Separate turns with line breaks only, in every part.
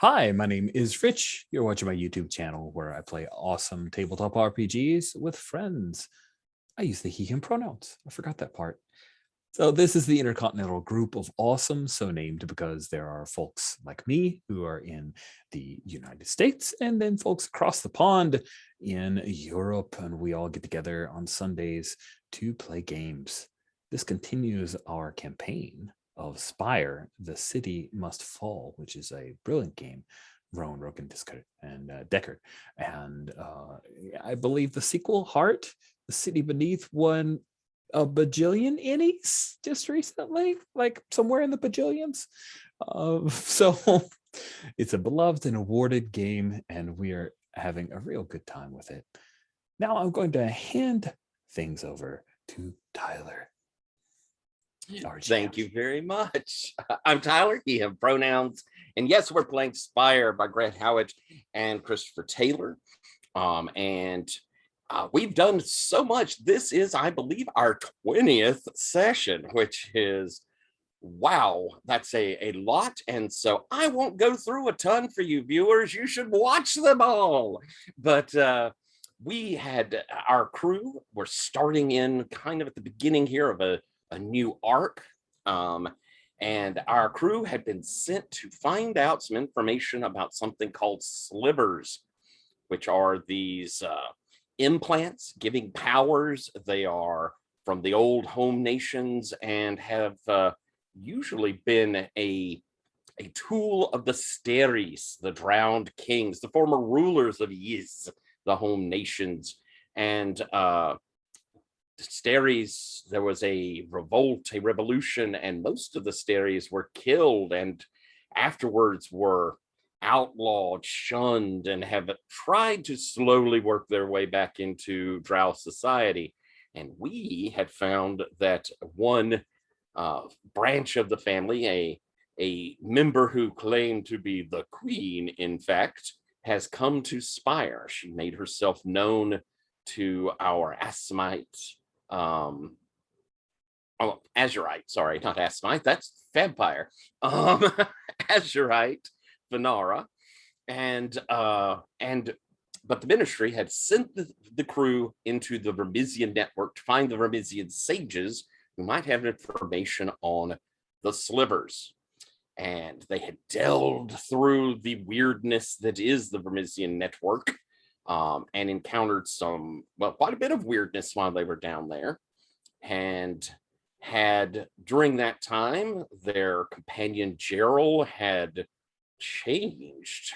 Hi, my name is Rich. You're watching my YouTube channel where I play awesome tabletop RPGs with friends. I use the he, him pronouns. I forgot that part. So, this is the Intercontinental group of awesome, so named because there are folks like me who are in the United States and then folks across the pond in Europe. And we all get together on Sundays to play games. This continues our campaign of Spire, The City Must Fall, which is a brilliant game. Rowan, Roken, Discard, and Deckard. And I believe the sequel, Heart, The City Beneath, won a bajillion Ennies just recently, like somewhere in the bajillions. So it's a beloved and awarded game, and we are having a real good time with it. Now I'm going to hand things over to Tyler.
Thank you very much. I'm Tyler, he, him pronouns. And yes, we're playing Spire by Grant Howitt and Christopher Taylor. We've done so much. This is, I believe, our 20th session, which is, wow, that's a lot. And so I won't go through a ton for you viewers. You should watch them all. But we had our crew, we're starting in kind of at the beginning here of a new arc. And our crew had been sent to find out some information about something called slivers, which are these implants giving powers. They are from the old home nations and have usually been a tool of the Steres, the drowned kings, the former rulers of Yiz, the home nations. And Steres, there was a revolt, a revolution, and most of the Steres were killed and afterwards were outlawed, shunned, and have tried to slowly work their way back into Drow society. And we had found that one branch of the family, a member who claimed to be the queen, in fact, has come to Spire. She made herself known to our Assamite, Azurite, sorry, not Assamite, that's vampire, Azurite, Venara, but the ministry had sent the crew into the Vermisian network to find the Vermisian sages who might have information on the slivers. And they had delved through the weirdness that is the Vermisian network, and encountered quite a bit of weirdness while they were down there. And had, during that time, their companion Gerald had changed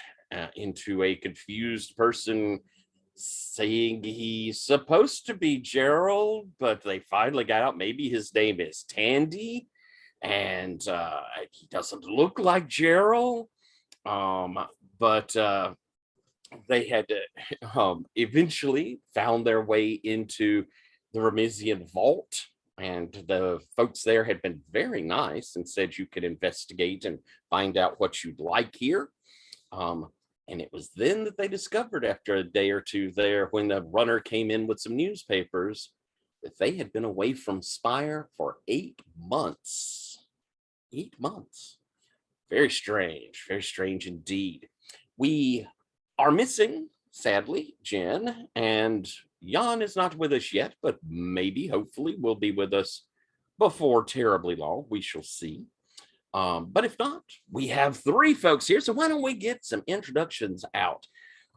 into a confused person, saying he's supposed to be Gerald, but they finally got out maybe his name is Tandy, and he doesn't look like Gerald. But they had eventually found their way into the Remisian vault, and the folks there had been very nice and said you could investigate and find out what you'd like here. And it was then that they discovered, after a day or two there, when the runner came in with some newspapers, that they had been away from Spire for 8 months. 8 months. Very strange indeed. We are missing, sadly, Jen, and Jan is not with us yet, but maybe, hopefully, will be with us before terribly long. We shall see. But if not, we have 3 folks here, so why don't we get some introductions out?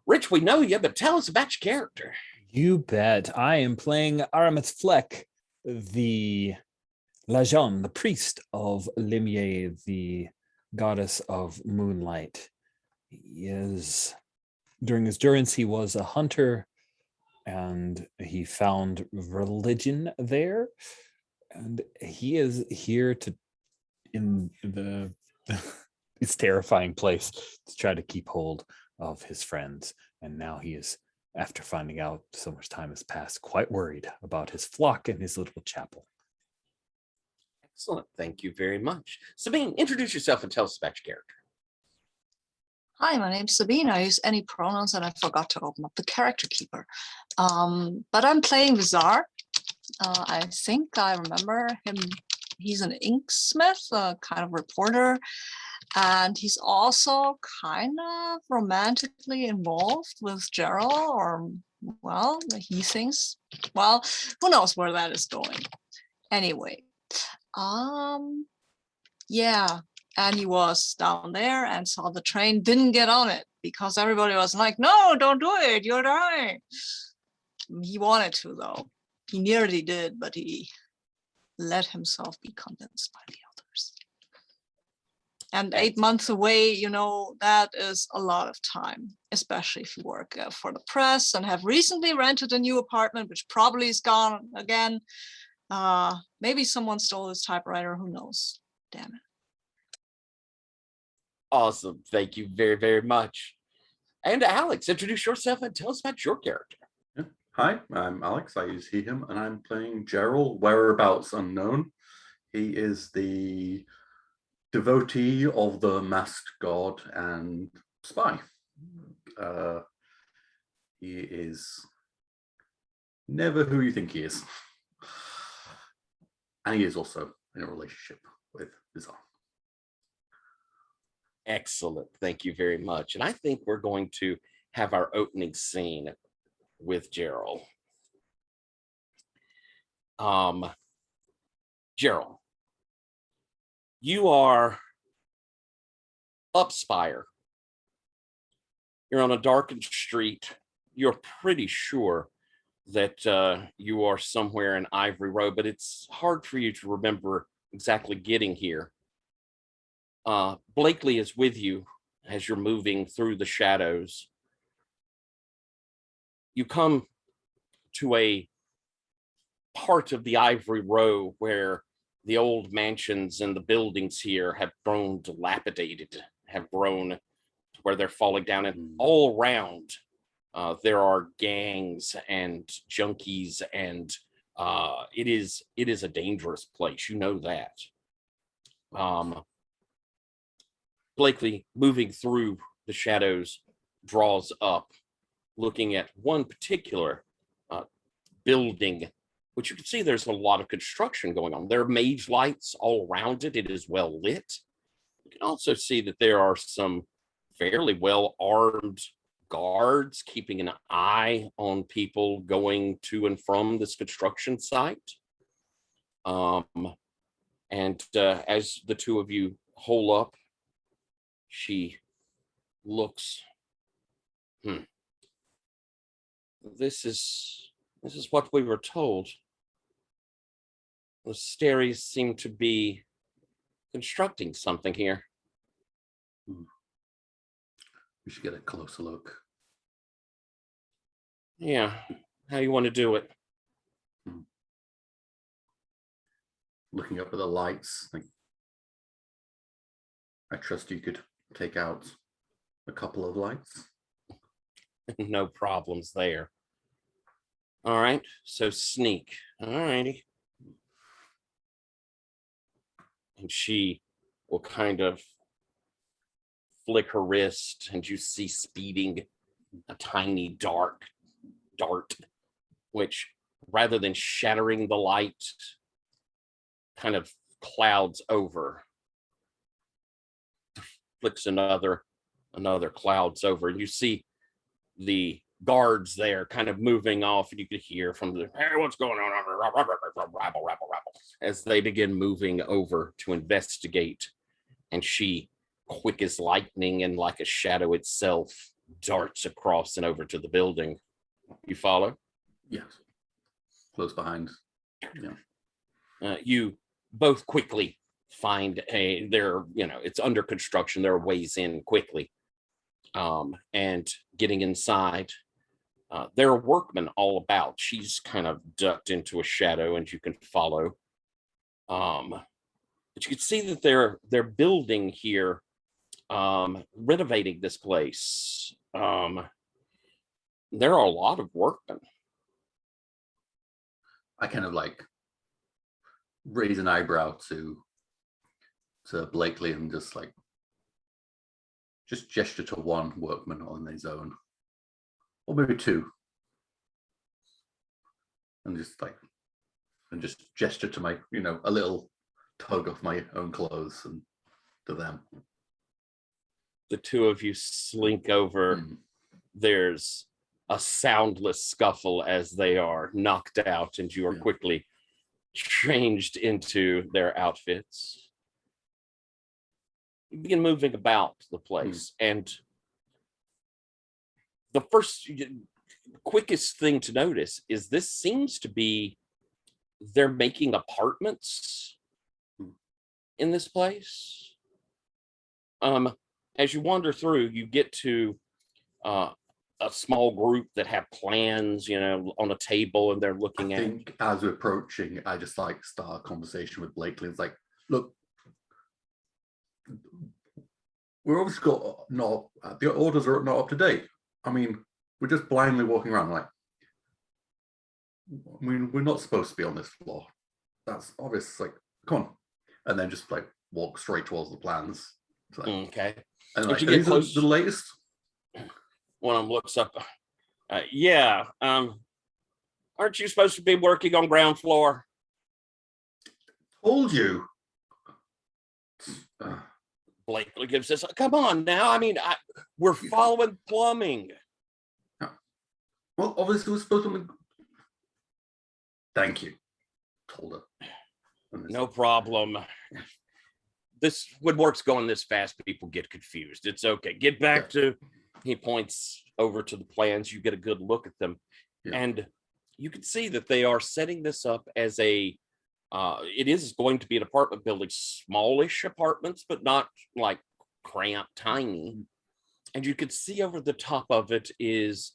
Rich, we know you, but tell us about your character.
You bet. I am playing Aramis Fleck, the Lajon, the priest of Limier, the goddess of moonlight. During his durance, he was a hunter, and he found religion there. And he is here in this terrifying place to try to keep hold of his friends. And now he is, after finding out so much time has passed, quite worried about his flock and his little chapel.
Excellent. Thank you very much. Sabine, introduce yourself and tell us about your character.
Hi, my name's Sabine. I use any pronouns and I forgot to open up the character keeper. But I'm playing Vizar. I think I remember him. He's an inksmith, a kind of reporter. And he's also kind of romantically involved with Gerald, or well, he thinks, well, who knows where that is going. Anyway, yeah, and he was down there and saw the train, didn't get on it because everybody was like, no, don't do it, you're dying. He wanted to, though. He nearly did, but he let himself be convinced by the others. And 8 months away, you know, that is a lot of time, especially if you work for the press and have recently rented a new apartment, which probably is gone again. Maybe someone stole his typewriter, who knows? Damn it.
Awesome. Thank you very, very much. And Alex, introduce yourself and tell us about your character.
Yeah. Hi, I'm Alex. I use he, him, and I'm playing Gerald, whereabouts unknown. He is the devotee of the masked god and spy. He is never who you think he is. And he is also in a relationship with Bizarre.
Excellent. Thank you very much. And I think we're going to have our opening scene with Gerald. Gerald, you are up Spire. You're on a darkened street. You're pretty sure that you are somewhere in Ivory Row, but it's hard for you to remember exactly getting here. Blakely is with you as you're moving through the shadows. You come to a part of the Ivory Row where the old mansions and the buildings here have grown dilapidated, have grown to where they're falling down, and all around there are gangs and junkies, and it is a dangerous place. You know that. Blakely, moving through the shadows, draws up, looking at one particular building, which you can see there's a lot of construction going on. There are mage lights all around it. It is well lit. You can also see that there are some fairly well-armed guards keeping an eye on people going to and from this construction site. And as the two of you hole up, she looks, this is what we were told. The Staries seem to be constructing something here.
We should get a closer look.
Yeah, how you want to do it?
Looking up at the lights, I trust you could take out a couple of lights.
No problems there. All right, so sneak. All righty. And she will kind of flick her wrist, and you see speeding a tiny dark dart, which rather than shattering the light, kind of clouds over. Flicks another clouds over, and you see the guards there kind of moving off, and you could hear from the, hey, what's going on? Rabble, as they begin moving over to investigate. And she, quick as lightning and like a shadow itself, darts across and over to the building. You follow?
Yes. Close behind. Yeah.
You both quickly find it's under construction. There are ways in quickly. And getting inside, there are workmen all about. She's kind of ducked into a shadow, and you can follow. But you can see that they're building here, renovating this place. There are a lot of workmen.
I kind of raise an eyebrow to Blakely and just gesture to one workman on his own, or maybe two, and just gesture to my, a little tug of my own clothes and to them.
The two of you slink over. There's a soundless scuffle as they are knocked out, and you are quickly changed into their outfits. You begin moving about the place, and the quickest thing to notice is this seems to be they're making apartments in this place. As you wander through, you get to a small group that have plans, on a table, and they're looking
I
at.
think as we're approaching, I just like start a conversation with Blakely. It's like, look, we're obviously the orders are not up to date. I mean, we're just blindly walking around like, I mean, we're not supposed to be on this floor. That's obvious. Like, come on. And then just like walk straight towards the plans. Like,
Okay.
And like,
you get
these are
close,
the latest?
one of them looks up. Yeah. Aren't you supposed to be working on ground floor?
Told you.
Blakely gives this. Come on now. I mean, we're following plumbing.
Well, obviously we're supposed to. Thank you. Told her.
No problem. This woodwork's going this fast, people get confused. It's okay. Get back to. He points over to the plans. You get a good look at them, and you can see that they are setting this up as a. It is going to be an apartment building, smallish apartments, but not like cramped, tiny. And you could see over the top of it is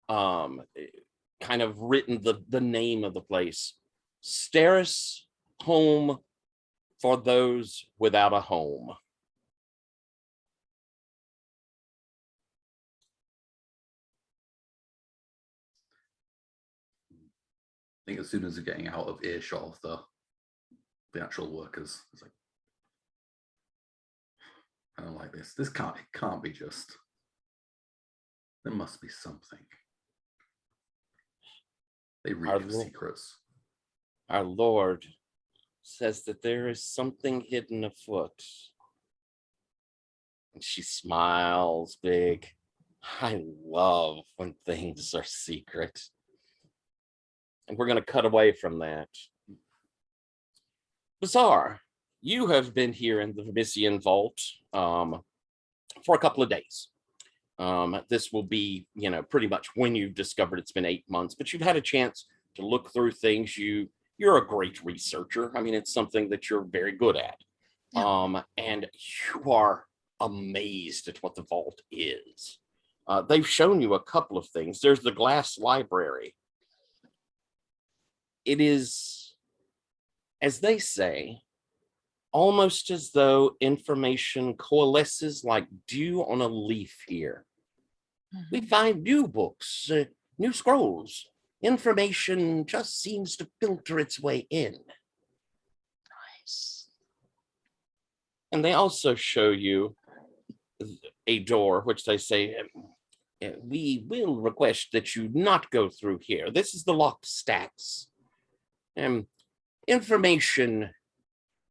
kind of written the name of the place, Steris Home for Those Without a Home.
I think as soon as they're getting out of earshot of the actual workers, it's like, I don't like this. It can't be just. There must be something. They read the secrets.
Our Lord says that there is something hidden afoot. And she smiles big. I love when things are secret. And we're going to cut away from that. Bizarre, you have been here in the Vermisian Vault for a couple of days. This will be, pretty much when you've discovered it's been 8 months, but you've had a chance to look through things. You're a great researcher. I mean, it's something that you're very good at. And you are amazed at what the vault is. They've shown you a couple of things. There's the glass library. It is, as they say, almost as though information coalesces like dew on a leaf here. We find new books, new scrolls. Information just seems to filter its way in.
Nice.
And they also show you a door, which they say, we will request that you not go through here. This is the locked stacks. Information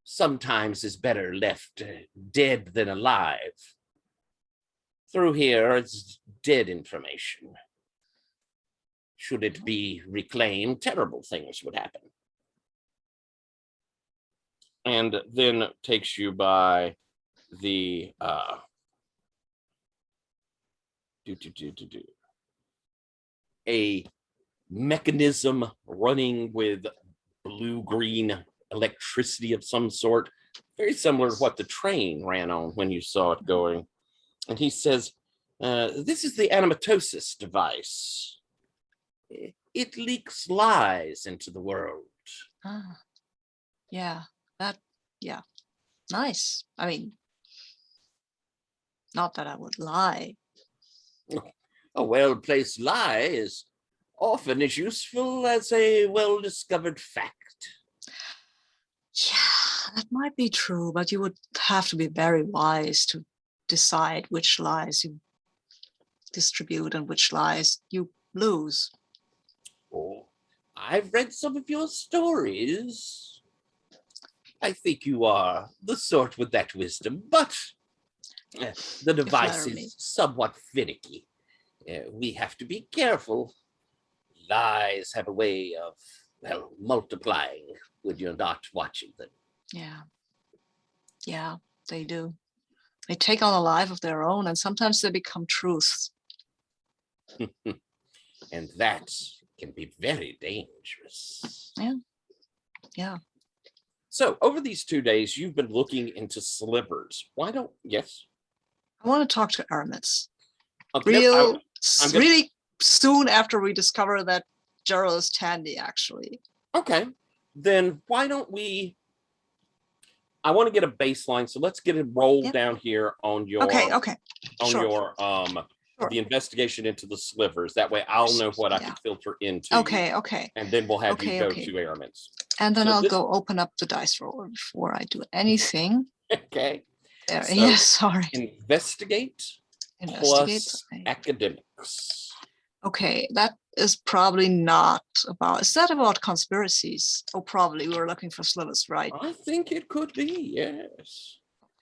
sometimes is better left dead than alive. Through here, it's dead information. Should it be reclaimed, terrible things would happen. And then takes you by the a mechanism running with blue-green electricity of some sort, very similar to what the train ran on when you saw it going. And he says, this is the animatosis device. It leaks lies into the world.
Yeah, nice. I mean, not that I would lie.
A well-placed lie is often as useful as a well-discovered fact.
Yeah, that might be true, but you would have to be very wise to decide which lies you distribute and which lies you lose.
Oh, I've read some of your stories. I think you are the sort with that wisdom, but The device
flatter me.
is somewhat finicky. We have to be careful. Lies have a way of, well, multiplying when you're not watching them.
Yeah, they do. They take on a life of their own, and sometimes they become truths.
And that can be very dangerous.
Yeah.
So over these 2 days, you've been looking into slivers. Why don't, yes?
I want to talk to Aramis.
Okay, I'm gonna-
Really soon after we discover that Gerald is Tandy, actually.
Okay, then why don't we, I want to get a baseline, so let's get it rolled
Yep.
down here on your,
Okay.
on
Sure.
your,
Sure.
the investigation into the slivers. That way I'll know what I
Yeah.
can filter into.
Okay.
And then we'll have you go
Okay.
to Aramis.
And then
So
I'll
this-
go open up the dice roller before I do anything.
Okay,
There.
So-
Yes, sorry.
investigate
Investigate.
plus academics.
Okay, that is probably not about. Is that about conspiracies? Oh, probably. We're looking for slivers, right?
I think it could be, yes.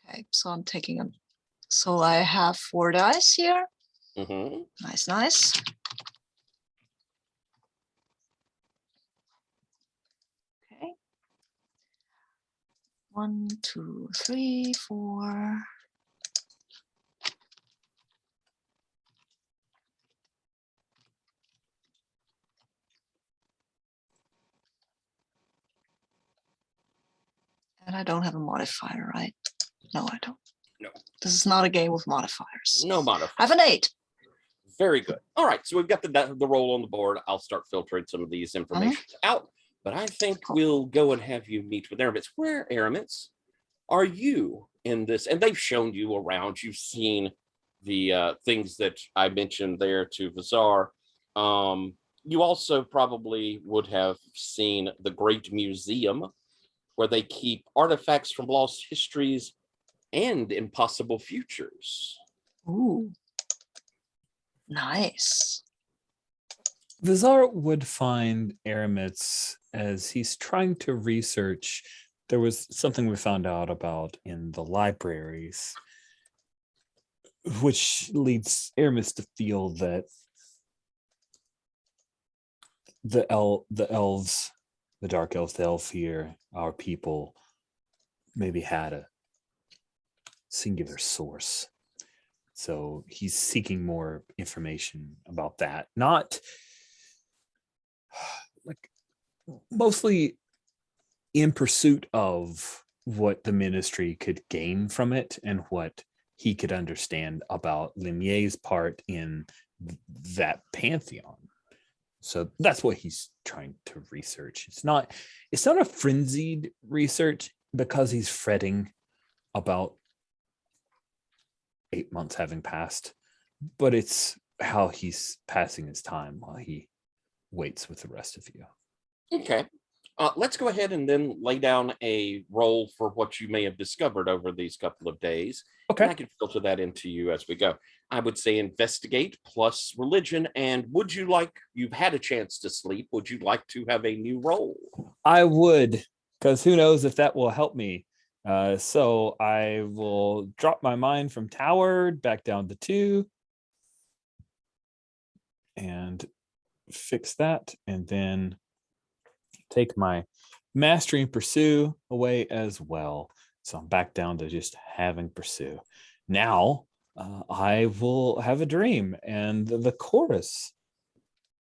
Okay, so I'm taking them. So I have 4 dice here.
Mm-hmm.
Nice. Okay. 1, 2, 3, 4. And I don't have a modifier, right? No, I don't.
No.
This is not a game with modifiers.
No modifier.
I have an 8.
Very good. All right, so we've got the roll on the board. I'll start filtering some of these information out, but I think
Cool.
we'll go and have you meet with Aramis. Where, Aramis, are you in this? And they've shown you around. You've seen the things that I mentioned there to Vazar. You also probably would have seen the Great Museum, where they keep artifacts from lost histories and impossible futures.
Ooh. Nice.
Vizar would find Aramis as he's trying to research. There was something we found out about in the libraries, which leads Aramis to feel that the elves, the dark elves, the elf here, our people, maybe had a singular source. So he's seeking more information about that. Not like mostly in pursuit of what the ministry could gain from it and what he could understand about Limier's part in that pantheon. So that's what he's trying to research. It's not a frenzied research because he's fretting about 8 months having passed, but it's how he's passing his time while he waits with the rest of you.
Okay. Let's go ahead and then lay down a roll for what you may have discovered over these couple of days.
Okay.
And I can filter that into you as we go. I would say investigate plus religion. And would you like, you've had a chance to sleep, would you like to have a new roll?
I would, because who knows if that will help me. So I will drop my mind from tower back down to 2 and fix that, and then take my mastery and pursue away as well. So I'm back down to just having pursue. Now I will have a dream, and the chorus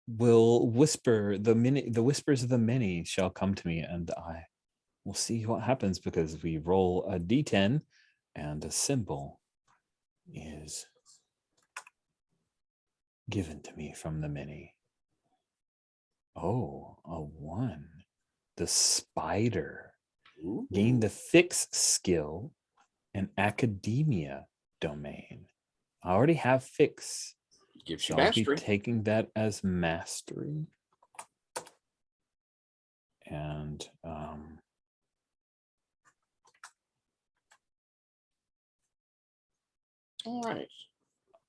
will whisper, the whispers of the many shall come to me, and I will see what happens, because we roll a d10 and a symbol is given to me from the many. Oh, a 1. The spider.
Ooh.
Gain the fix skill and academia domain. I already have fix.
Gives you
So I'll be
mastery.
taking that as mastery. And
All right.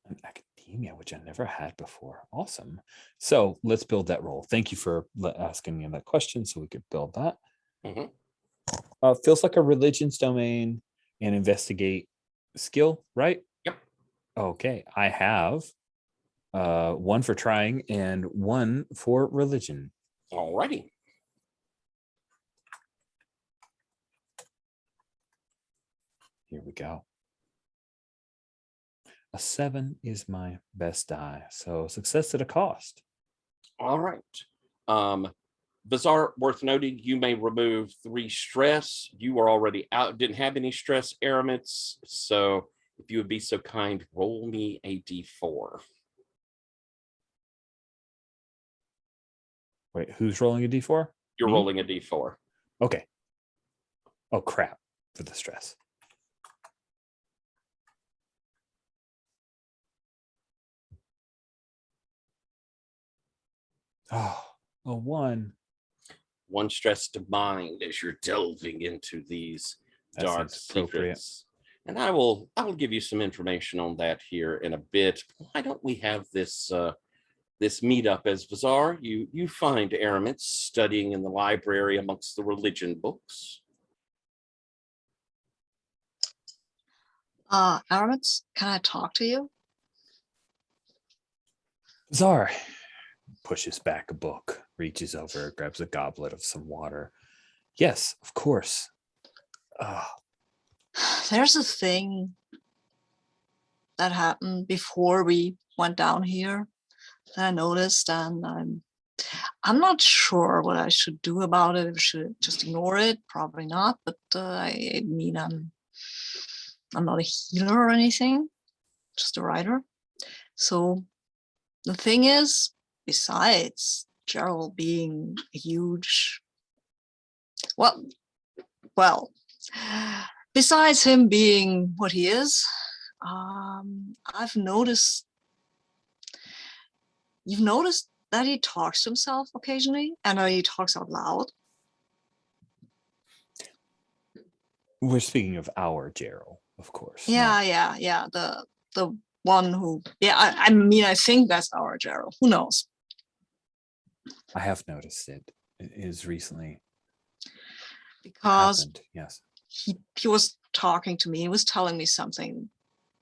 an academia, which I never had before. Awesome. So let's build that role. Thank you for asking me that question so we could build that.
Mhm.
Feels like a religions domain, and investigate skill, right?
Yep.
Okay, I have one for trying and one for religion.
Alrighty.
Here we go. A 7 is my best die, so success at a cost.
All right. Bizarre, worth noting, you may remove 3 stress. You are already out, didn't have any stress, Aramits. So if you would be so kind, roll me a d4.
Wait, who's rolling a d4?
You're
Me?
rolling a d4.
Okay. Oh, crap, for the stress. Oh, a 1.
1 stress to mind as you're delving into these
That
dark
seems appropriate.
secrets. And I will give you some information on that here in a bit. Why don't we have this this meetup as Vazar? You find Aramits studying in the library amongst the religion books.
Aramits, can I talk to you?
Czar pushes back a book, reaches over, grabs a goblet of some water. Yes, of course.
There's a thing that happened before we went down here that I noticed, and I'm not sure what I should do about it. If I should just ignore it, probably not. But I mean, I'm not a healer or anything, just a writer. So the thing is, besides Gerald being a huge, well, besides him being what he is, I've noticed. You've noticed that he talks to himself occasionally, and he talks out loud.
We're speaking of our Gerald, of course.
Yeah. The one who, I mean, I think that's our Gerald. Who knows?
I have noticed it. It is recently
Because
happened. Yes.
he was talking to me. He was telling me something,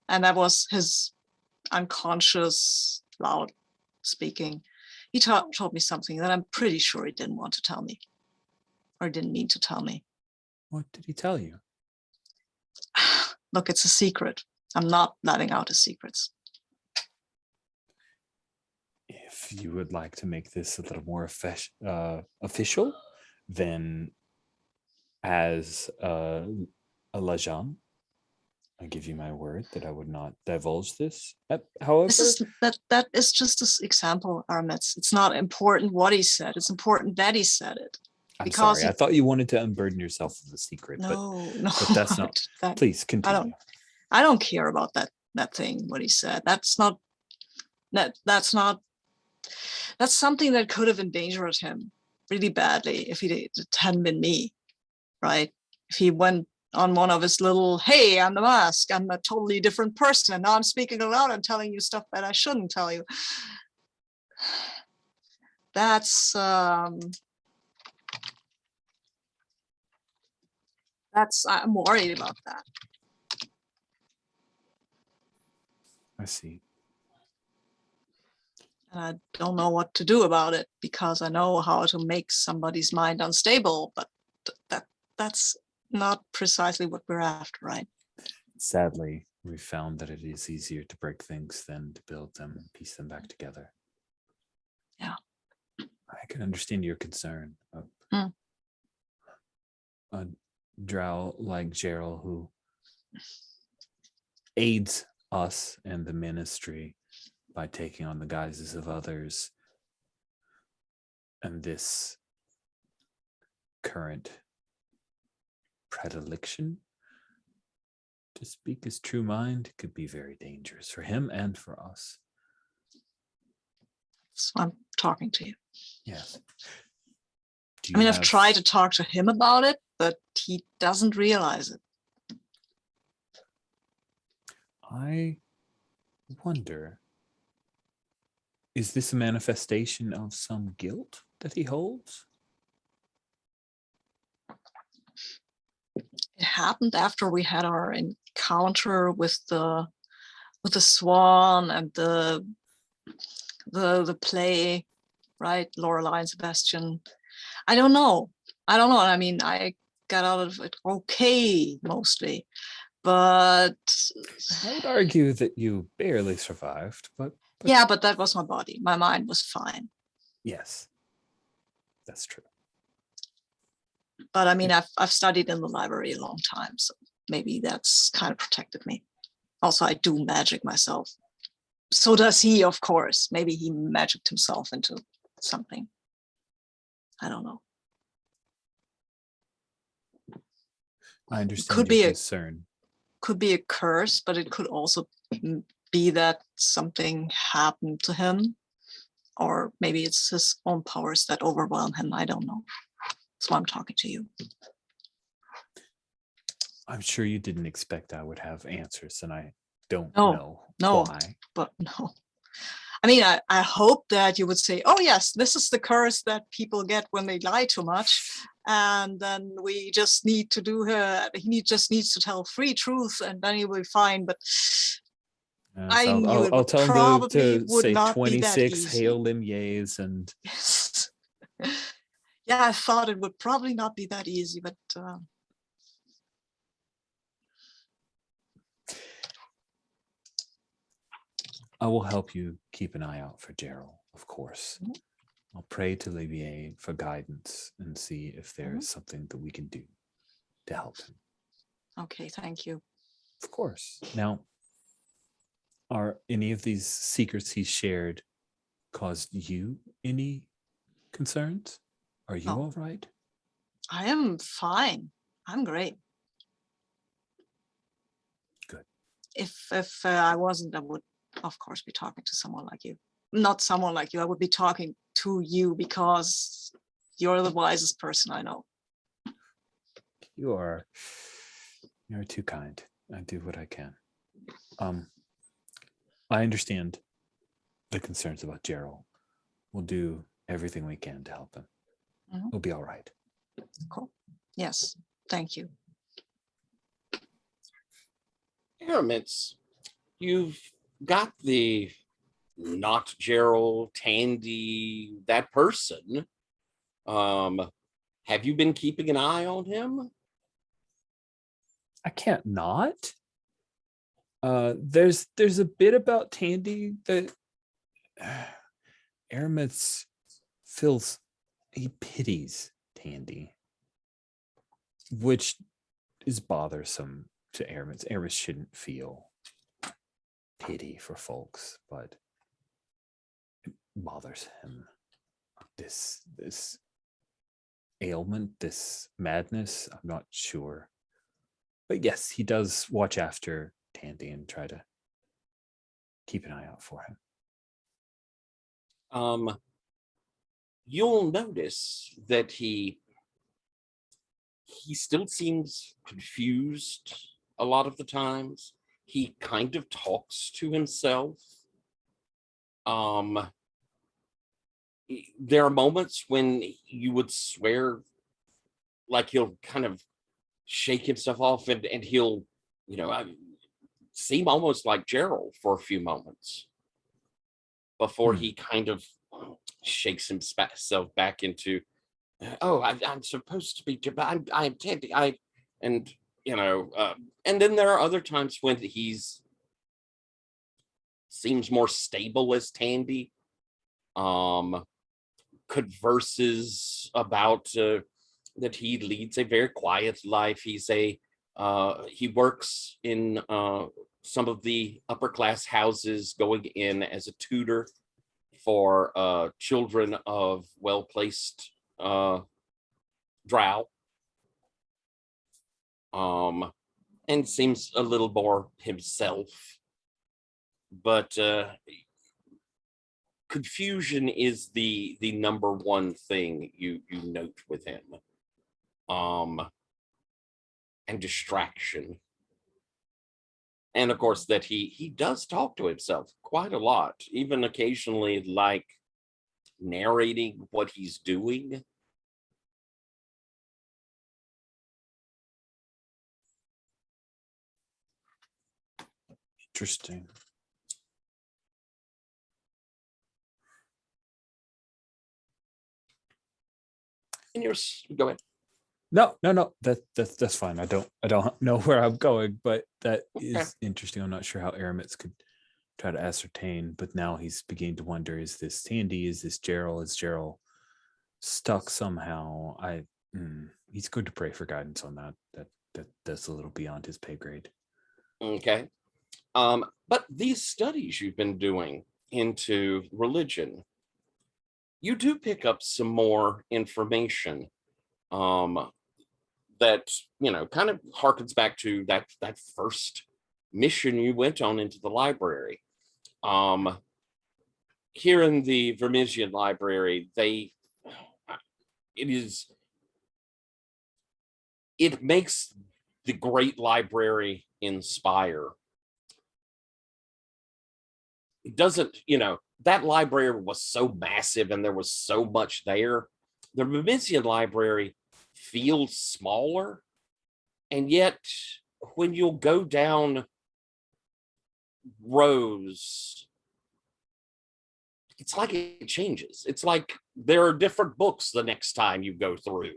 and that was his unconscious loud speaking. He told me something that I'm pretty sure he didn't want to tell me, or didn't mean to tell me.
What did he tell you?
Look, it's a secret. I'm not letting out his secrets.
If you would like to make this a little more official, then as a Lajan, I give you my word that I would not divulge this. However,
that is just an example, Armets. It's not important what he said. It's important that he said it.
I'm sorry. I thought you wanted to unburden yourself of the secret.
No,
but that's not. Please continue.
I don't care about that thing. What he said. That's something that could have endangered him really badly if it hadn't been me, right? If he went on one of his little, hey, I'm the mask, I'm a totally different person, and now I'm speaking aloud and telling you stuff that I shouldn't tell you. That's I'm worried about that.
I see.
And I don't know what to do about it, because I know how to make somebody's mind unstable, but that's not precisely what we're after, right?
Sadly, we found that it is easier to break things than to build them and piece them back together.
Yeah.
I can understand your concern of a drow like Gerald who aids us and the ministry by taking on the guises of others, and this current predilection to speak his true mind could be very dangerous for him and for us.
So I'm talking to you.
Yes.
I've tried to talk to him about it, but he doesn't realize it.
I wonder, is this a manifestation of some guilt that he holds?
It happened after we had our encounter with the swan and the play, right? Lorelei and Sebastian. I don't know. I mean, I got out of it okay, mostly, but
I would argue that you barely survived, but
yeah, but that was my body. My mind was fine.
yes, that's true.
But I mean, I've studied in the library a long time, so maybe that's kind of protected me. Also, I do magic myself. So does he, of course. Maybe he magicked himself into something. I don't know.
I understand
Could
your
be a
concern.
could be a curse, but it could also be that something happened to him, or maybe it's his own powers that overwhelm him. I don't know. That's why I'm talking to you.
I'm sure you didn't expect I would have answers, and I don't
No,
know
no.
why.
But no. I mean, I hope that you would say, oh, yes, this is the curse that people get when they lie too much. And then we just need to do her. Just needs to tell free truth, and then he will be fine. But I
So
knew it
I'll
would
tell him
probably
to
would
say
not be that
26
easy.
Hail Limyes and
Yes. Yeah, I thought it would probably not be that easy, but
I will help you keep an eye out for Gerald, of course. I'll pray to Livier for guidance and see if there is something that we can do to help him.
okay, thank you.
Of course. Now, are any of these secrets he shared caused you any concerns? Are you
No.
all right?
I am fine. I'm great.
Good.
If I wasn't, I would, of course, be talking to someone like you. Not someone like you. I would be talking to you because you're the wisest person I know.
You're too kind. I do what I can. I understand the concerns about Gerald. We'll do everything we can to help him.
Mhm.
He'll be all right.
Cool. Yes, thank you.
Aramis, you've got the not Gerald, Tandy, that person. Have you been keeping an eye on him?
I can't not. There's a bit about Tandy that Aramis feels, he pities Tandy, which is bothersome to Aramis. Aramis shouldn't feel pity for folks, but it bothers him. This ailment, this madness, I'm not sure. But yes, he does watch after Tandy and try to keep an eye out for him.
You'll notice that he still seems confused a lot of the times. He kind of talks to himself. There are moments when you would swear like he'll kind of shake himself off and he'll, seem almost like Gerald for a few moments before he kind of shakes himself back into, oh, I'm supposed to be, but I'm Tandy. And then there are other times when he's seems more stable as Tandy. Converses about that he leads a very quiet life. He works in some of the upper class houses, going in as a tutor for children of well-placed drow. And seems a little more himself. But confusion is the number one thing you note with him. And distraction. And of course that he does talk to himself quite a lot, even occasionally like narrating what he's doing.
Interesting.
And go ahead.
No. That's fine. I don't know where I'm going, but that
Okay.
is interesting. I'm not sure how Aramis could try to ascertain, but now he's beginning to wonder: is this Tandy? Is this Gerald? Is Gerald stuck somehow? He's good to pray for guidance on that. That's a little beyond his pay grade.
Okay. But these studies you've been doing into religion, you do pick up some more information that, kind of harkens back to that first mission you went on into the library. Here in the Vermisian library, it makes the great library in Spire. It doesn't, that library was so massive and there was so much there. The Vermisian library feels smaller, and yet when you'll go down rows, it's like it changes. It's like there are different books the next time you go through.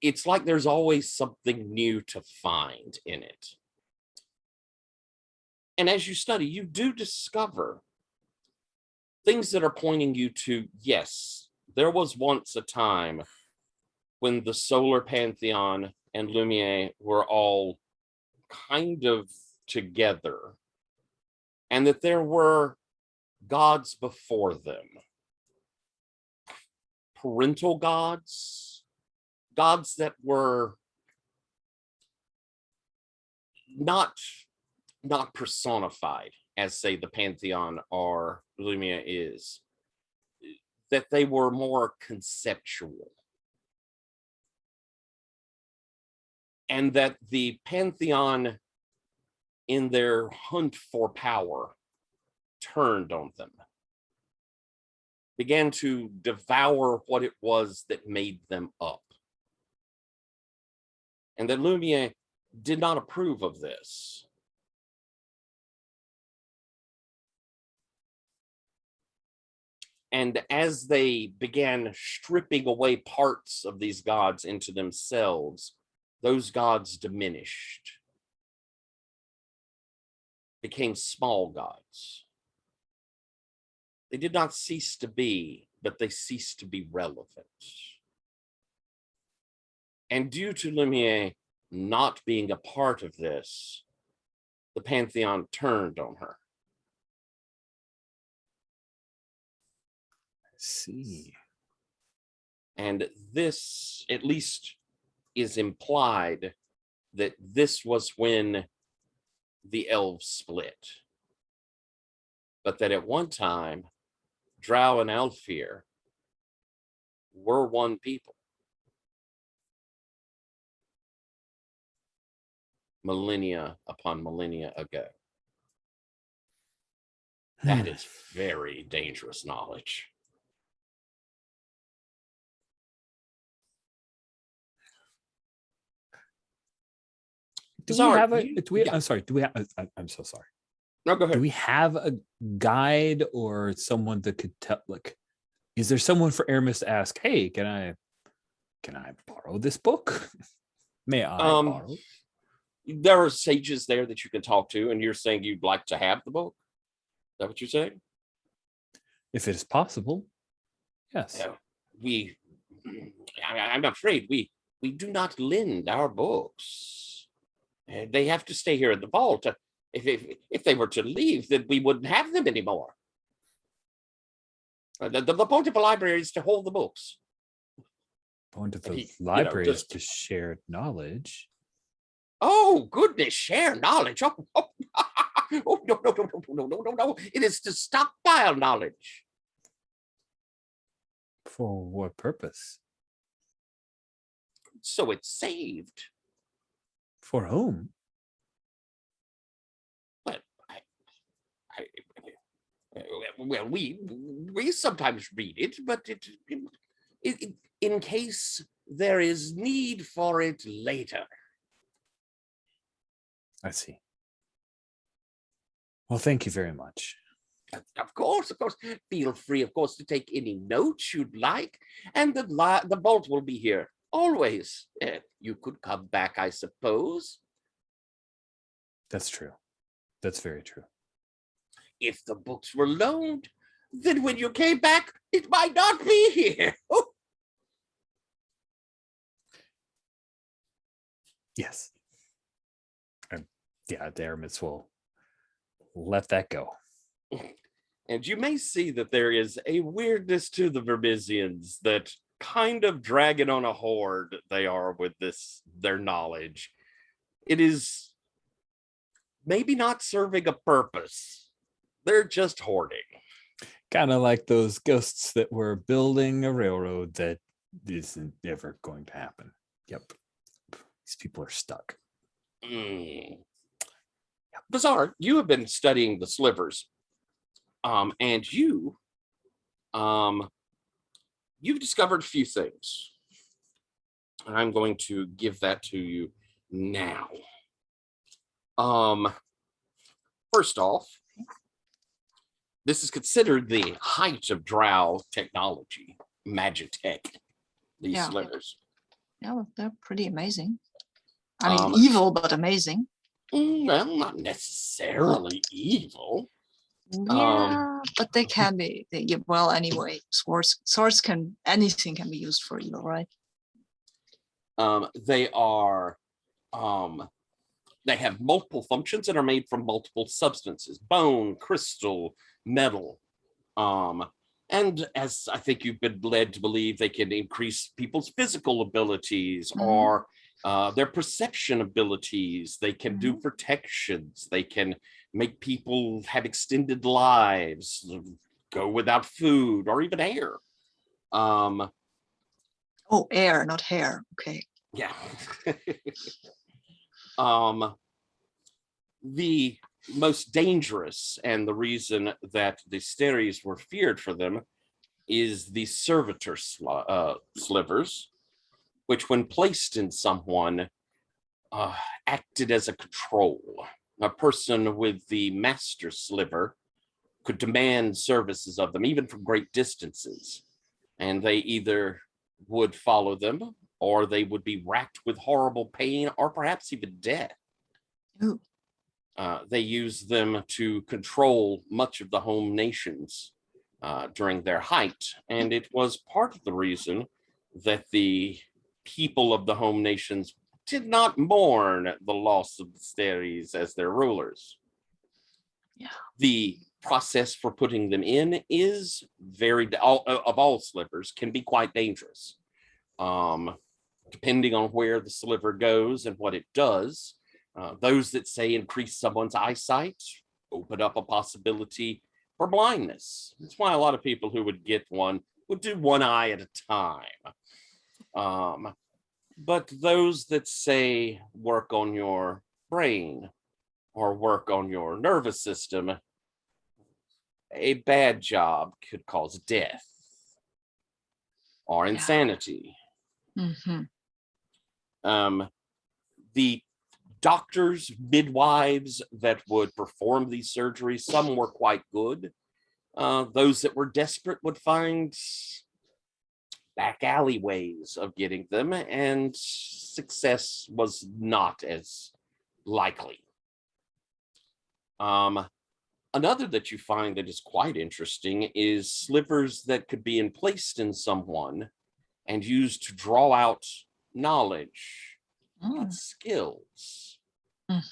It's like there's always something new to find in it. And as you study, you do discover things that are pointing you to, yes, there was once a time when the solar pantheon and Lumiere were all kind of together, and that there were gods before them. Parental gods that were not personified as, say, the pantheon or Lumiere is, that they were more conceptual. And that the pantheon, in their hunt for power, turned on them, began to devour what it was that made them up. And that Lumiere did not approve of this. And as they began stripping away parts of these gods into themselves, those gods diminished, became small gods. They did not cease to be, but they ceased to be relevant. And due to Lumiere not being a part of this, the pantheon turned on her.
I see.
And this, at least, is implied that this was when the elves split. But that at one time, Drow and Elfir were one people. Millennia upon millennia ago. That is very dangerous knowledge.
I'm sorry. Do we have? I'm so sorry.
No, go ahead.
Do we have a guide or someone that could tell? Like, is there someone for Aramis to ask? Hey, can I borrow this book? May I borrow?
There are sages there that you can talk to, and you're saying you'd like to have the book. Is that what you're saying?
If it is possible, yes.
I'm afraid we do not lend our books. They have to stay here in the vault. If they were to leave, then we wouldn't have them anymore. The point of a library is to hold the books.
Point of the library is to share knowledge.
Oh, goodness, share knowledge. Oh, no. It is to stockpile knowledge.
For what purpose?
So it's saved.
For whom?
But well, we sometimes read it, but it in case there is need for it later.
I see. Well, thank you very much.
Of course. Feel free, of course, to take any notes you'd like. And the vault will be here always. You could come back, I suppose.
That's true. That's very true.
If the books were loaned, then when you came back, it might not be here. Oh,
Yes. Yeah, the Aramis will let that go.
and you may see that there is a weirdness to the Vermisians that kind of dragging on a horde they are with their knowledge. It is maybe not serving a purpose. They're just hoarding.
Kind of like those ghosts that were building a railroad that isn't ever going to happen. Yep. These people are stuck.
Bizarre, you have been studying the slivers. And you've discovered a few things. And I'm going to give that to you now. First off, this is considered the height of drow technology, magitech, these
Yeah.
slivers.
Yeah, well, they're pretty amazing. I mean,
Um,
evil, but amazing.
Well, not necessarily evil.
Yeah, but they can be. Well, anyway, swords can, anything can be used for evil, right?
They are, they have multiple functions and are made from multiple substances: bone, crystal, metal. And as I think you've been led to believe, they can increase people's physical abilities or their perception abilities. They can do protections. They can make people have extended lives, go without food or even air.
Oh, air, not hair. Okay.
Yeah. The most dangerous, and the reason that the Steries were feared for them, is the servitor slivers, which when placed in someone acted as a control. A person with the master sliver could demand services of them, even from great distances, and they either would follow them or they would be racked with horrible pain or perhaps even death.
Ooh.
They use them to control much of the home nations during their height, and it was part of the reason that the people of the home nations did not mourn the loss of the Steries as their rulers.
Yeah.
The process for putting them in is of all slivers, can be quite dangerous. Depending on where the sliver goes and what it does. Those that say increase someone's eyesight open up a possibility for blindness. That's why a lot of people who would get one would do one eye at a time. But those that say work on your brain or work on your nervous system, a bad job could cause death or insanity. The doctors, midwives that would perform these surgeries, some were quite good. Those that were desperate would find back alleyways of getting them, and success was not as likely. Another that you find that is quite interesting is slivers that could be placed in someone and used to draw out knowledge and skills.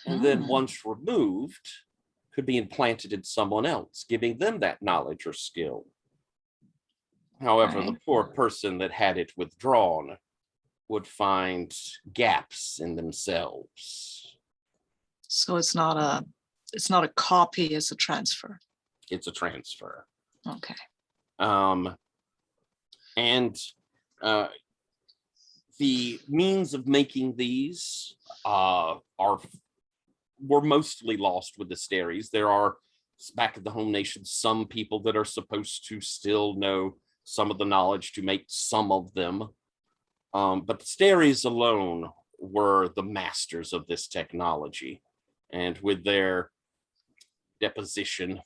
And then once removed, could be implanted in someone else, giving them that knowledge or skill. However, the poor person that had it withdrawn would find gaps in themselves.
So it's not a copy, it's a transfer.
It's a transfer.
Okay.
And the means of making these were mostly lost with the Steries. There are, back at the home nation, some people that are supposed to still know some of the knowledge to make some of them. But the Steries alone were the masters of this technology. And with their deposition.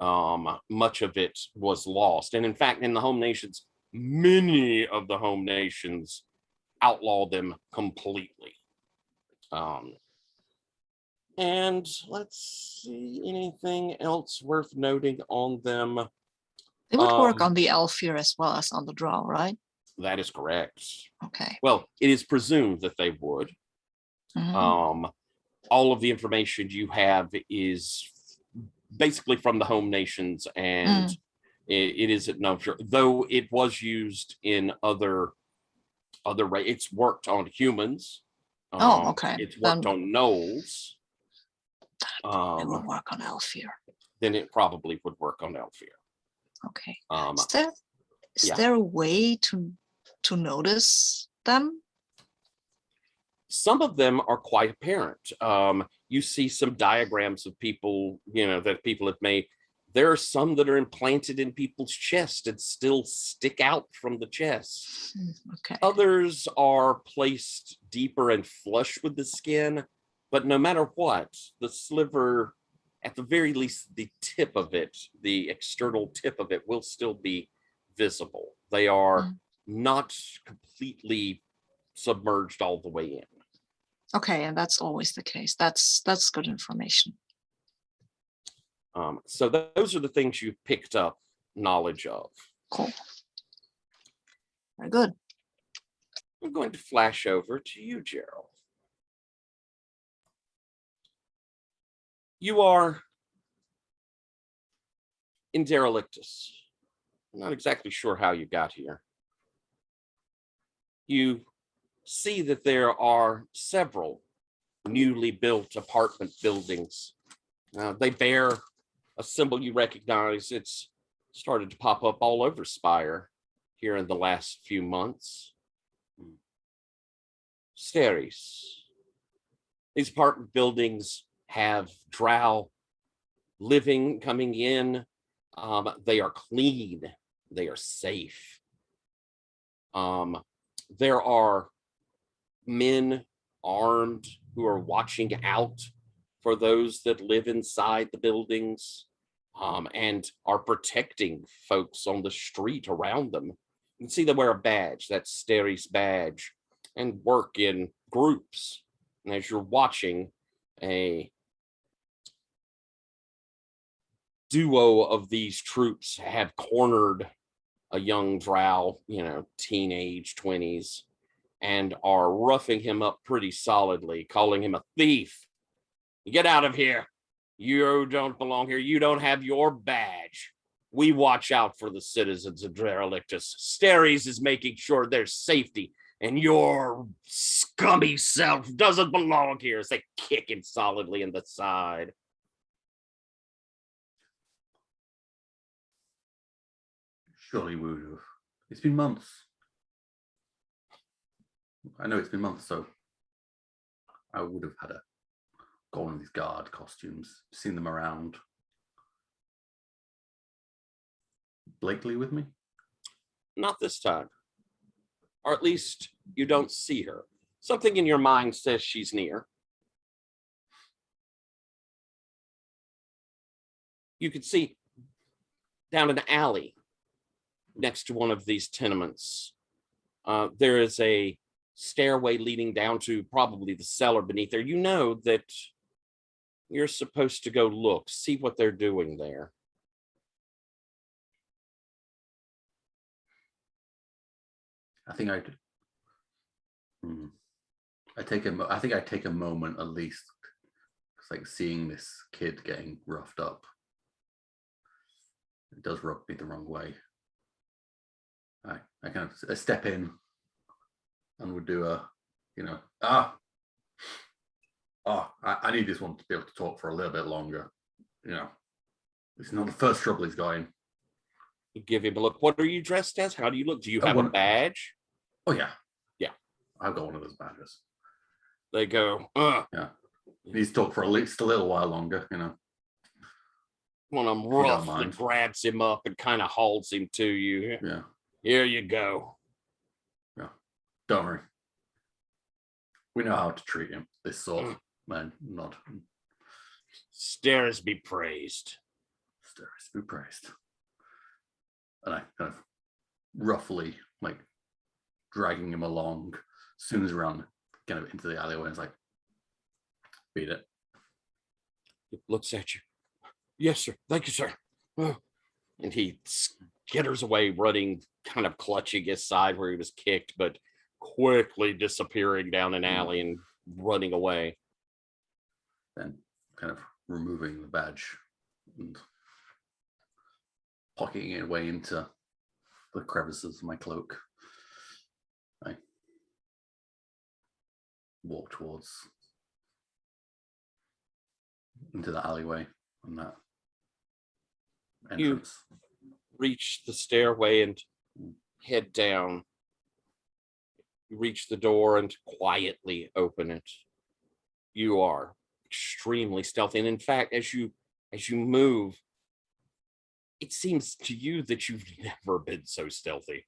Much of it was lost. And in fact, in the home nations, many of the home nations outlaw them completely. And let's see, anything else worth noting on them?
They would work on the Elfir as well as on the Drow, right?
That is correct.
Okay.
Well, it is presumed that they would.
Mhm.
All of the information you have is basically from the home nations, and it isn't known for, though it was used in other it's worked on humans.
Oh, okay.
It's worked
Then
on gnolls.
it will work on Elfir.
Then it probably would work on Elfir.
Okay.
Um,
Is
yeah.
there a way to notice them?
Some of them are quite apparent. You see some diagrams of people, that people have made. There are some that are implanted in people's chest and still stick out from the chest.
Okay.
Others are placed deeper and flush with the skin, but no matter what, the sliver, at the very least, the tip of it, the external tip of it will still be visible. They are not completely submerged all the way in.
Okay, and that's always the case. That's good information.
So those are the things you've picked up knowledge of.
Cool. Very good.
I'm going to flash over to you, Gerald. You are in Derelictus. I'm not exactly sure how you got here. You see that there are several newly built apartment buildings. They bear a symbol you recognize. It's started to pop up all over Spire here in the last few months. Steris. These apartment buildings have drow living coming in. They are clean. They are safe. There are men armed who are watching out for those that live inside the buildings, and are protecting folks on the street around them. You can see they wear a badge, that's Steris badge, and work in groups. And as you're watching, a duo of these troops have cornered a young drow, teenage 20s, and are roughing him up pretty solidly, calling him a thief. Get out of here. You don't belong here. You don't have your badge. We watch out for the citizens of Derelictus. Steris is making sure their safety, and your scummy self doesn't belong here. As they kick him solidly in the side.
Surely we would have. It's been months. I know it's been months, so I would have had gone in these guard costumes, seen them around. Blakely with me?
Not this time. Or at least you don't see her. Something in your mind says she's near. You could see down an alley next to one of these tenements. There is a stairway leading down to probably the cellar beneath there. You know that you're supposed to go look, see what they're doing there.
I think I think I take a moment at least. It's like seeing this kid getting roughed up. It does rub me the wrong way. I kind of step in and would do I need this one to be able to talk for a little bit longer. It's not the first trouble he's got in.
You give him a look. What are you dressed as? How do you look? Do you have a badge?
Oh yeah.
Yeah.
I've got one of those badges.
They go,
Yeah. He needs to talk for at least a little while longer,
One of them roughly grabs him up and kind of hauls him to you.
Yeah.
Here you go.
Yeah. Don't worry. We know how to treat him. This sort of man, not.
Steris be praised.
Steris be praised. And I kind of roughly like dragging him along, as soon as we're on kind of into the alleyway, and it's like, beat it.
He looks at you. Yes, sir. Thank you, sir. Oh. And he skitters away, running, kind of clutching his side where he was kicked, but quickly disappearing down an alley and running away.
Then kind of removing the badge and pocketing it away into the crevices of my cloak. I walk towards into the alleyway and that entrance.
You reach the stairway and head down. You reach the door and quietly open it. You are extremely stealthy, and in fact, as you move, it seems to you that you've never been so stealthy.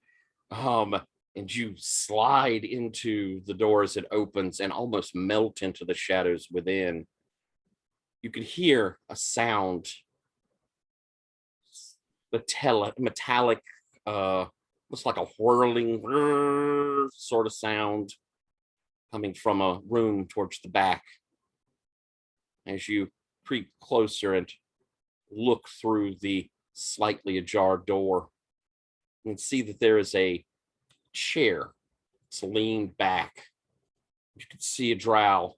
And you slide into the door as it opens and almost melt into the shadows within. You can hear a sound, metallic, looks like a whirling sort of sound coming from a room towards the back. As you creep closer and look through the slightly ajar door, you can see that there is a chair. It's leaned back. You can see a drow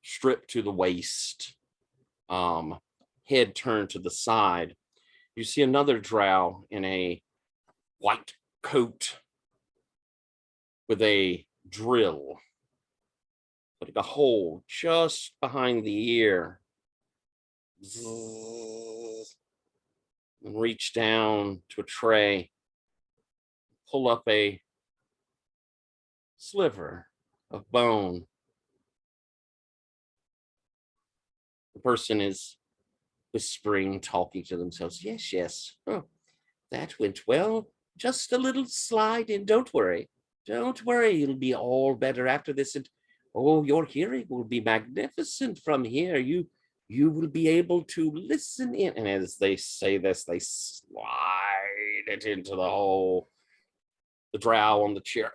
stripped to the waist, head turned to the side. You see another drow in a white coat with a drill, putting a hole just behind the ear. And reach down to a tray, pull up a sliver of bone. The person is whispering, talking to themselves. Yes, yes. Oh, that went well. Just a little slide in. Don't worry. Don't worry. It'll be all better after this. And oh, your hearing will be magnificent from here. You will be able to listen in. And as they say this, they slide it into the hole. The drow on the chair.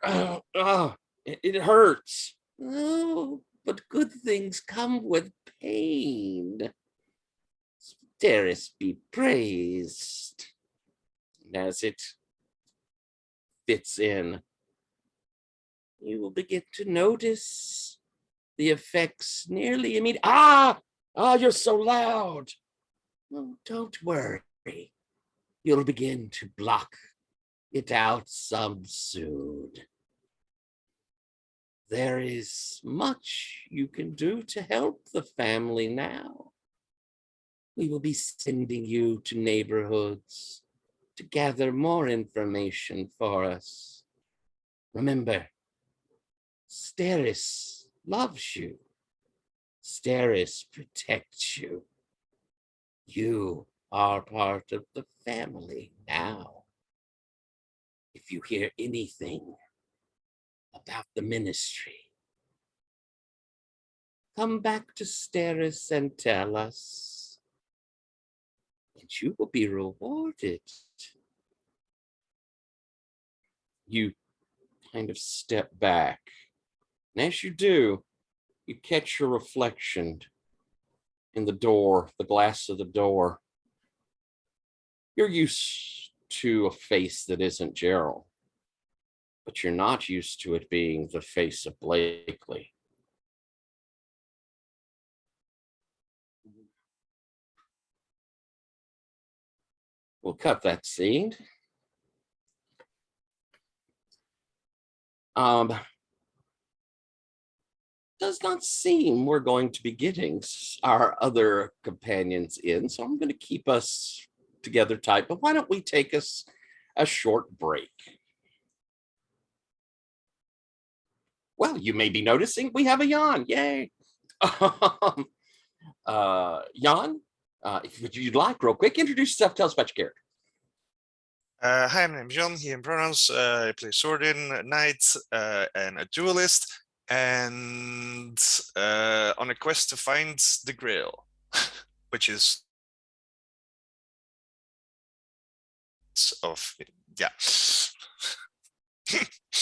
It hurts. Oh, but good things come with pain. Steris be praised. And as it fits in, you will begin to notice the effects nearly immediately. You're so loud. Oh, don't worry. You'll begin to block it out some soon. There is much you can do to help the family now. We will be sending you to neighborhoods to gather more information for us. Remember, Steris loves you. Steris protects you. You are part of the family now. If you hear anything about the ministry, come back to Steris and tell us, and you will be rewarded. You kind of step back, and as you do, you catch your reflection in the door, the glass of the door. You're used to a face that isn't Gerald, but you're not used to it being the face of Blakely. We'll cut that scene. Does not seem we're going to be getting our other companions in, so I'm going to keep us together tight, but why don't we take us a short break? Well, you may be noticing we have a Jan. Yay. Jan, if you'd like, real quick, introduce yourself, tell us about your character.
Hi, my name is John, he and pronouns. I play Swordin, Knight, and a duelist, and on a quest to find the Grail. which is of yeah.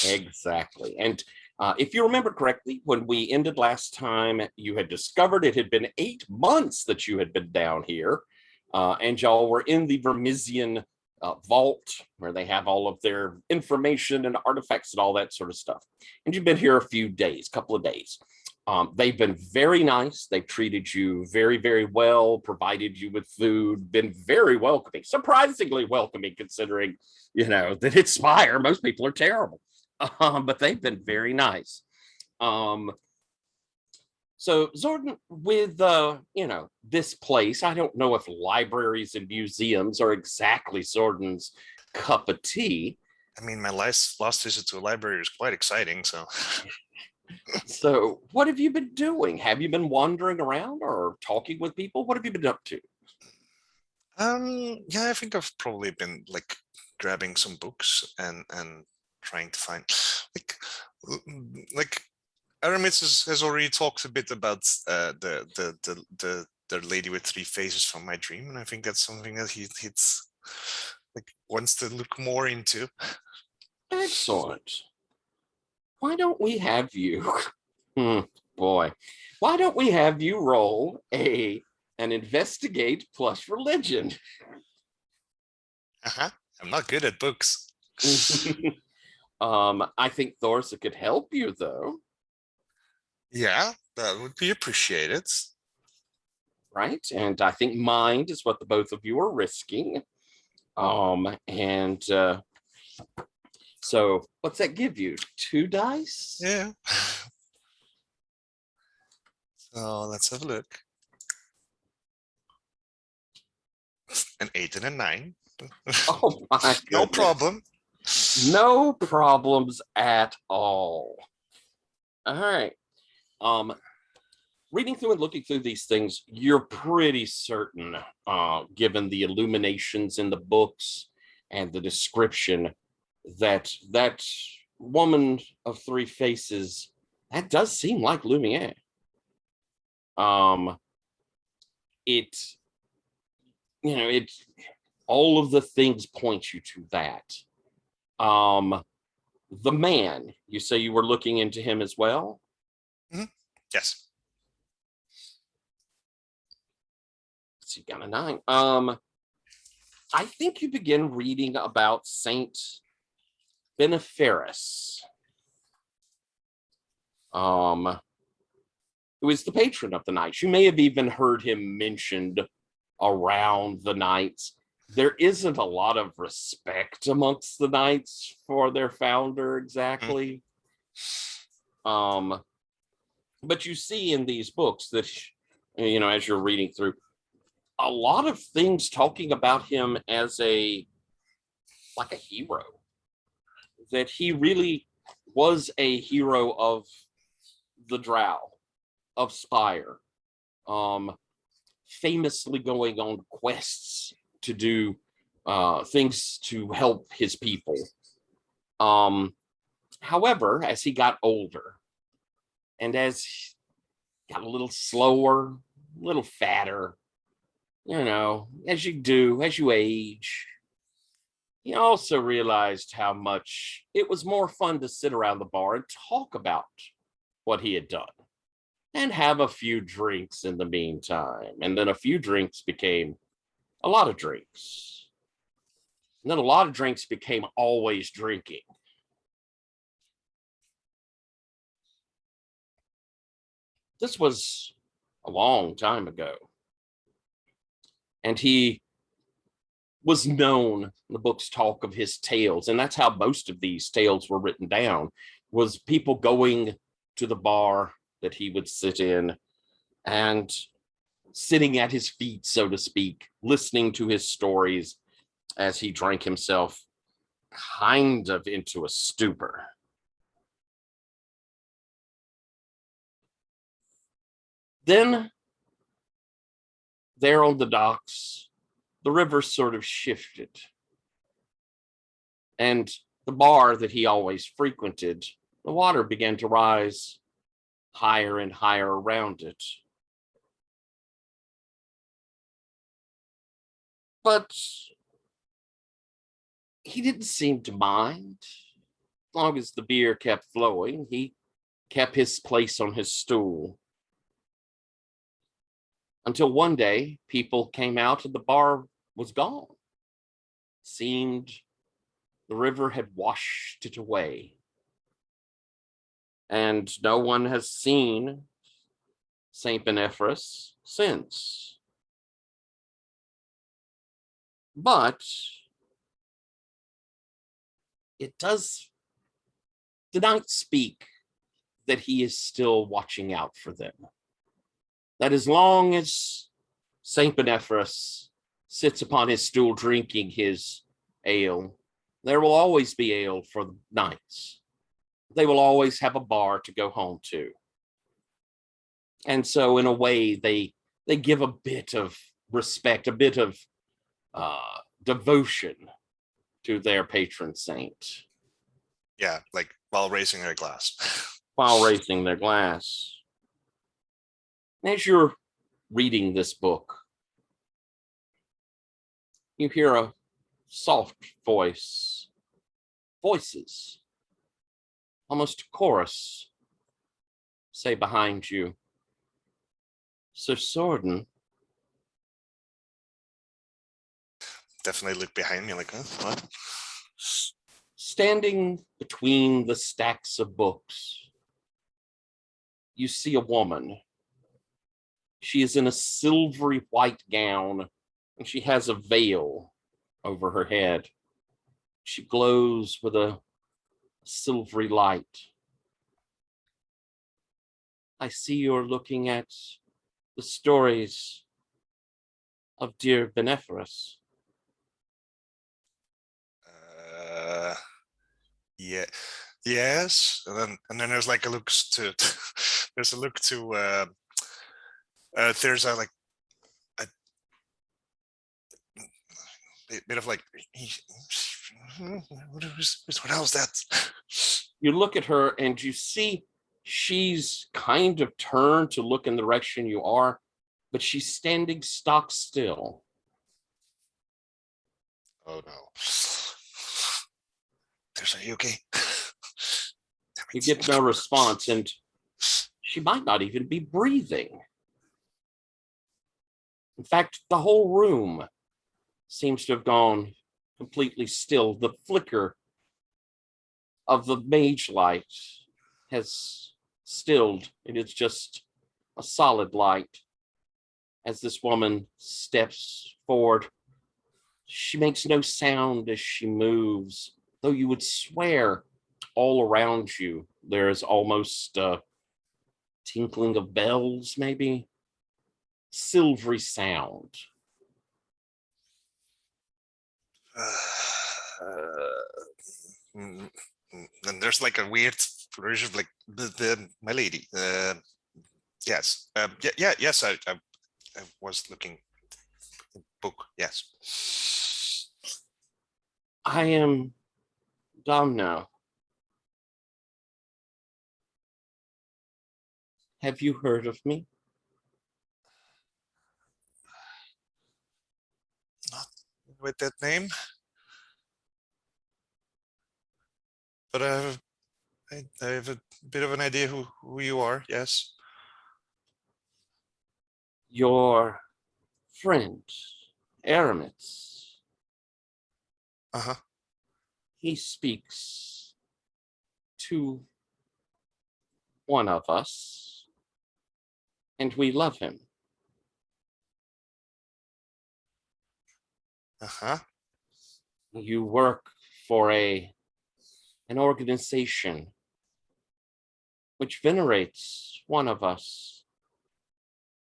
Exactly. And if you remember correctly, when we ended last time, you had discovered it had been 8 months that you had been down here, and y'all were in the Vermisian vault where they have all of their information and artifacts and all that sort of stuff. And you've been here a few days, couple of days. They've been very nice. They've treated you very, very well, provided you with food, been very welcoming, surprisingly welcoming, considering, you know, that it's Spire. Most people are terrible, but they've been very nice. So Zordon, with you know, this place, I don't know if libraries and museums are exactly Zordon's cup of tea.
I mean, my last visit to a library was quite exciting. So,
So what have you been doing? Have you been wandering around or talking with people? What have you been up to?
yeah, I think I've probably been like grabbing some books and trying to find like Aramis has already talked a bit about the lady with 3 faces from my dream, and I think that's something that he's like wants to look more into.
Excellent. Why don't we have you? Boy, why don't we have you roll an investigate plus religion?
I'm not good at books.
I think Thorsa could help you though.
Yeah, that would be appreciated.
Right, and I think mind is what the both of you are risking. And so what's that give you? 2 dice?
Yeah. So let's have a look. An 8 and a 9.
Oh my
No
goodness.
problem.
No problems at all. All right. Reading through and looking through these things, you're pretty certain, given the illuminations in the books and the description, that that woman of 3 faces, that does seem like Lumiere. It, you know, it, all of the things point you to that. The man, you say you were looking into him as well?
Yes.
So you got a 9. I think you begin reading about Saint Beniferus, who is the patron of the Knights. You may have even heard him mentioned around the Knights. There isn't a lot of respect amongst the Knights for their founder exactly. But you see in these books that, you know, as you're reading through, a lot of things talking about him as like a hero, that he really was a hero of the Drow, of Spire, famously going on quests to do things to help his people. However, as he got older and as he got a little slower, a little fatter, you know, as you do, as you age, he also realized how much it was more fun to sit around the bar and talk about what he had done and have a few drinks in the meantime. And then a few drinks became a lot of drinks. And then a lot of drinks became always drinking. This was a long time ago. And he was known, the books talk of his tales, and that's how most of these tales were written down, was people going to the bar that he would sit in and sitting at his feet, so to speak, listening to his stories as he drank himself kind of into a stupor. Then there on the docks, the river sort of shifted. And the bar that he always frequented, the water began to rise higher and higher around it. But he didn't seem to mind. As long as the beer kept flowing, he kept his place on his stool. Until one day, people came out and the bar was gone. Seemed the river had washed it away. And no one has seen St. Boniface since. But it does, the knights speak that he is still watching out for them. That as long as St. Boniface sits upon his stool drinking his ale, there will always be ale for the knights. They will always have a bar to go home to. And so in a way, they give a bit of respect, a bit of devotion to their patron saint.
Yeah, like while raising their glass.
While raising their glass. As you're reading this book, you hear a soft voices, almost a chorus, say behind you, Sir Sorden.
Definitely look behind me like, huh? What?
Standing between the stacks of books, you see a woman. She is in a silvery white gown, and she has a veil over her head. She glows with a silvery light. I see you're looking at the stories of dear Boniface.
Yeah, yes, and then there's like a look to there's a look to there's a like a bit of like what else that
You look at her and you see she's kind of turned to look in the direction you are, but she's standing stock still.
oh no, there's a okay.
You get no response, and she might not even be breathing. In fact, the whole room seems to have gone completely still. The flicker of the mage light has stilled. It is just a solid light. As this woman steps forward, she makes no sound as she moves, though you would swear all around you there is almost a tinkling of bells, maybe silvery sound.
And there's like a weird flourish of like my lady. Yes, yes. I was looking at the book. Yes.
I am Domno. Have you heard of me?
Not with that name, but I have a bit of an idea who you are. Yes.
Your friend, Aramis.
Uh-huh.
He speaks to one of us, and we love him.
Uh-huh.
You work for an organization which venerates one of us,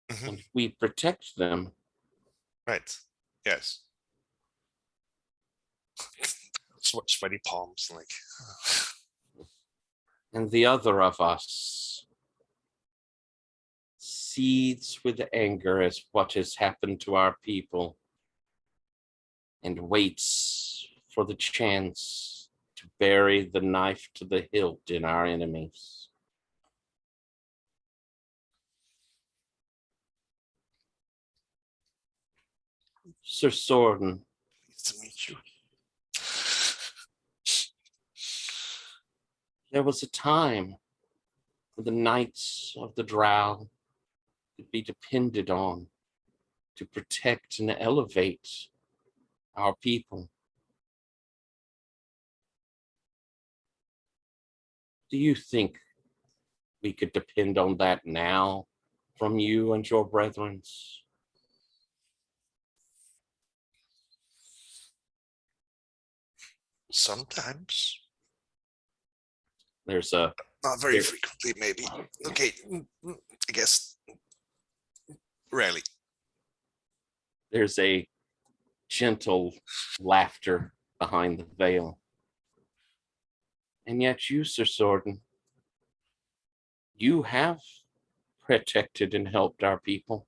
Mhm.
and we protect them.
Right. Yes. Sweaty palms, like.
And the other of us seethes with anger as what has happened to our people and waits for the chance to bury the knife to the hilt in our enemies. Sir Sorden,
Nice to meet you.
there was a time when the Knights of the Drow could be depended on to protect and elevate our people. Do you think we could depend on that now from you and your brethren?
Sometimes,
There's a
not very
There-
frequently, maybe. Okay, I guess rarely.
there's a gentle laughter behind the veil. And yet you, Sir Sorden, you have protected and helped our people.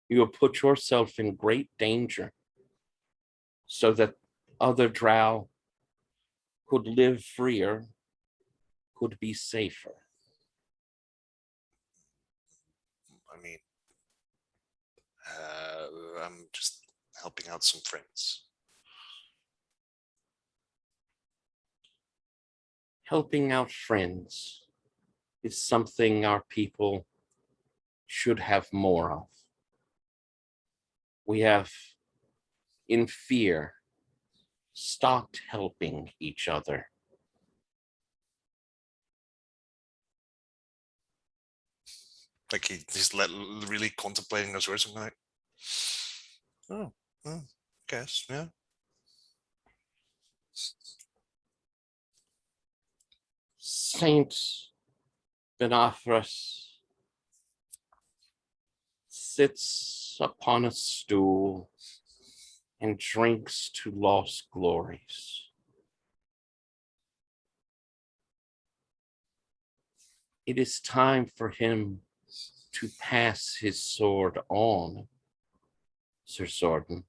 You have put yourself in great danger so that other drow could live freer, could be safer.
I mean, I'm just helping out some friends.
Helping out friends is something our people should have more of. We have, in fear, stopped helping each other.
Like he's really contemplating those words. I'm like, oh, guess, yeah.
Saint Benathras sits upon a stool and drinks to lost glories. It is time for him to pass his sword on, Sir Sorden.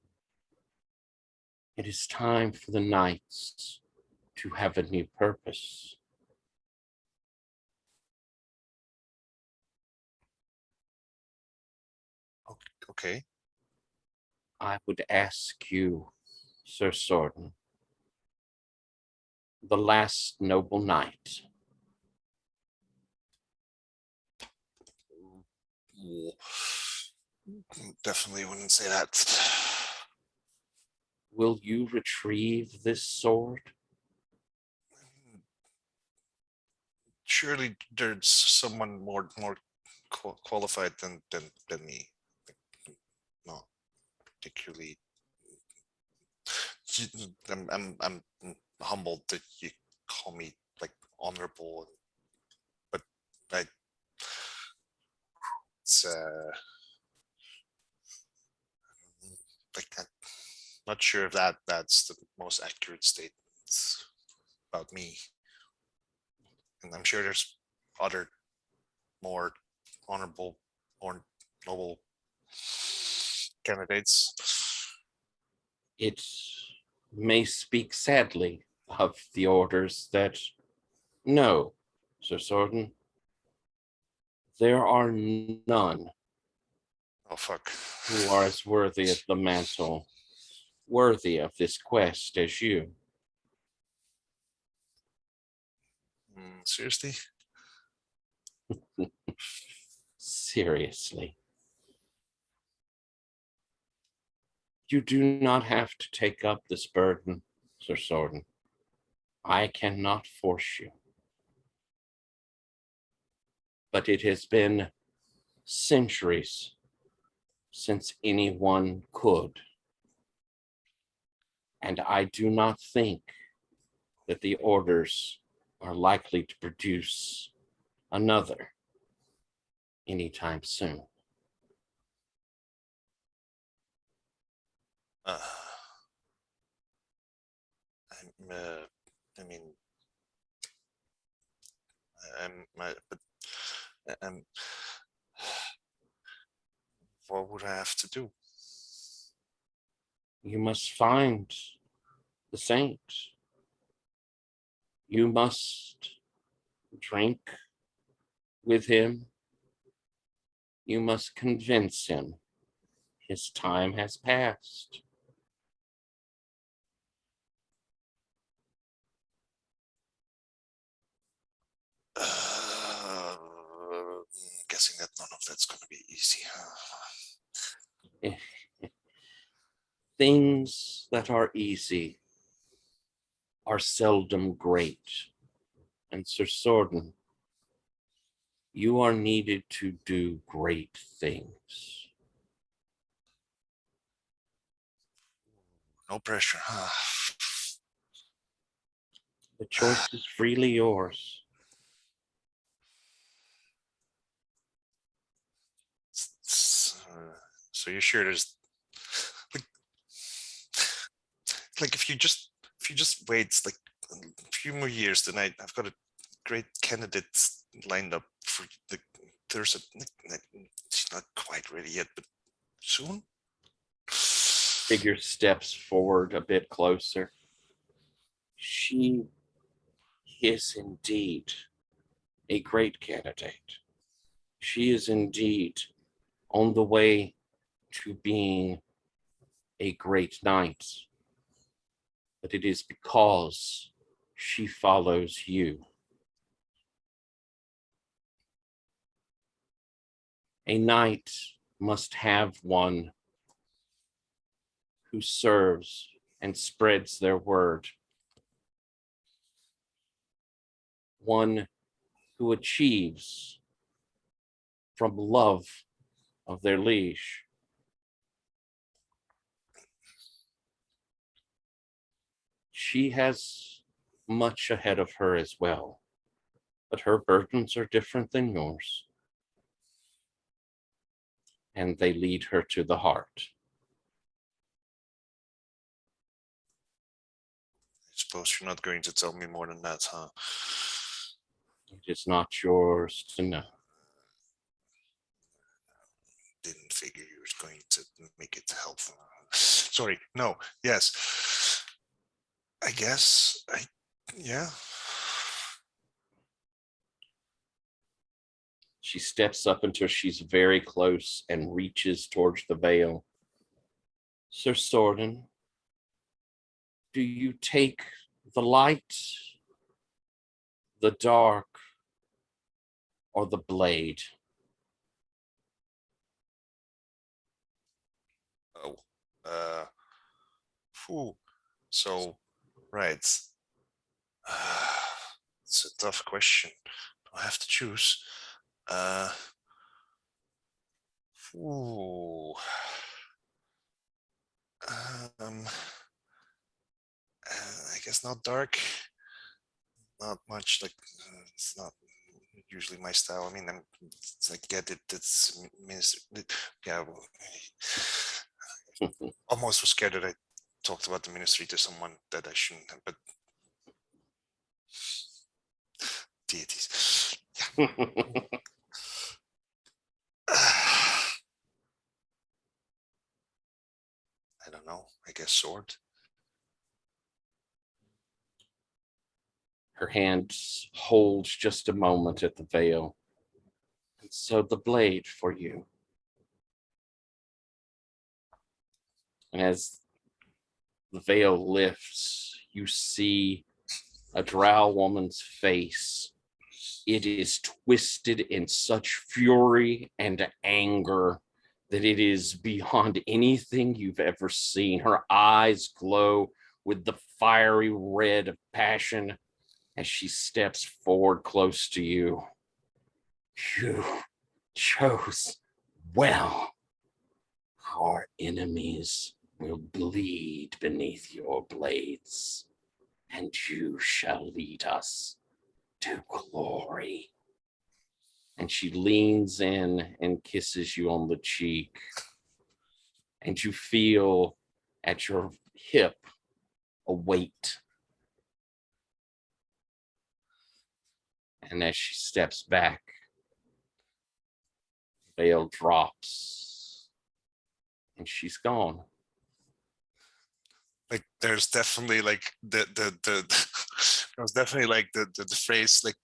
It is time for the knights to have a new purpose.
Okay.
I would ask you, Sir Sorden, the last noble knight,
Definitely wouldn't say that.
will you retrieve this sword?
Surely there's someone more qualified than me. Not particularly. I'm humbled that you call me like honorable, but it's like I'm not sure if that's the most accurate statement about me. And I'm sure there's other more honorable or noble candidates.
It may speak sadly of the orders that, no, Sir Sorden, there are none
Oh fuck.
who are as worthy of the mantle, worthy of this quest as you.
Seriously?
Seriously. You do not have to take up this burden, Sir Sorden. I cannot force you. But it has been centuries since anyone could. And I do not think that the orders are likely to produce another anytime soon.
I mean, what would I have to do?
You must find the saint. You must drink with him. You must convince him His time has passed.
Guessing that none of that's going to be easy.
Things that are easy are seldom great. And Sir Sorden, you are needed to do great things.
No pressure.
The choice is freely yours.
So you're sure there's like if you just wait like a few more years, then I've got a great candidate lined up for the. There's a. She's not quite ready yet, but soon.
Figure steps forward a bit closer. She is indeed a great candidate. She is indeed on the way to being a great knight. But it is because she follows you. A knight must have one who serves and spreads their word. One who achieves from love of their liege. She has much ahead of her as well, but her burdens are different than yours. And they lead her to the heart.
I suppose you're not going to tell me more than that, huh?
It is not yours to know.
Didn't figure you were going to make it helpful. Sorry, no, yes. I guess yeah.
She steps up until she's very close and reaches towards the veil. Sir Sorden, do you take the light, the dark, or the blade?
Oh, phew. So, right. It's a tough question. I have to choose. Ooh. I guess not dark. Not much. Like it's not usually my style. I mean, it's like get it. It's minister. Yeah. Almost was scared that I talked about the ministry to someone that I shouldn't have, but deities. Yeah. I don't know. I guess sword.
Her hand holds just a moment at the veil. And so the blade for you. And as the veil lifts, you see a drow woman's face. It is twisted in such fury and anger that it is beyond anything you've ever seen. Her eyes glow with the fiery red of passion as she steps forward close to you. You chose well. Our enemies will bleed beneath your blades, and you shall lead us to glory. And she leans in and kisses you on the cheek. And you feel at your hip a weight. And as she steps back, the veil drops and she's gone.
Like there's definitely like the there's definitely like the phrase like,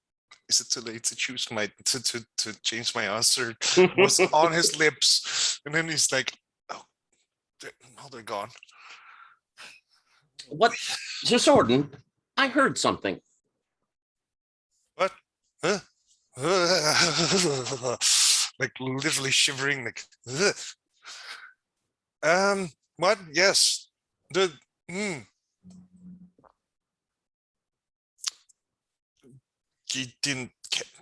is it too late to choose to change my answer was on his lips, and then he's like, oh they're gone.
What, Sir Sorden? I heard something.
What? Huh? Like literally shivering. Like, what? Yes. The. You didn't.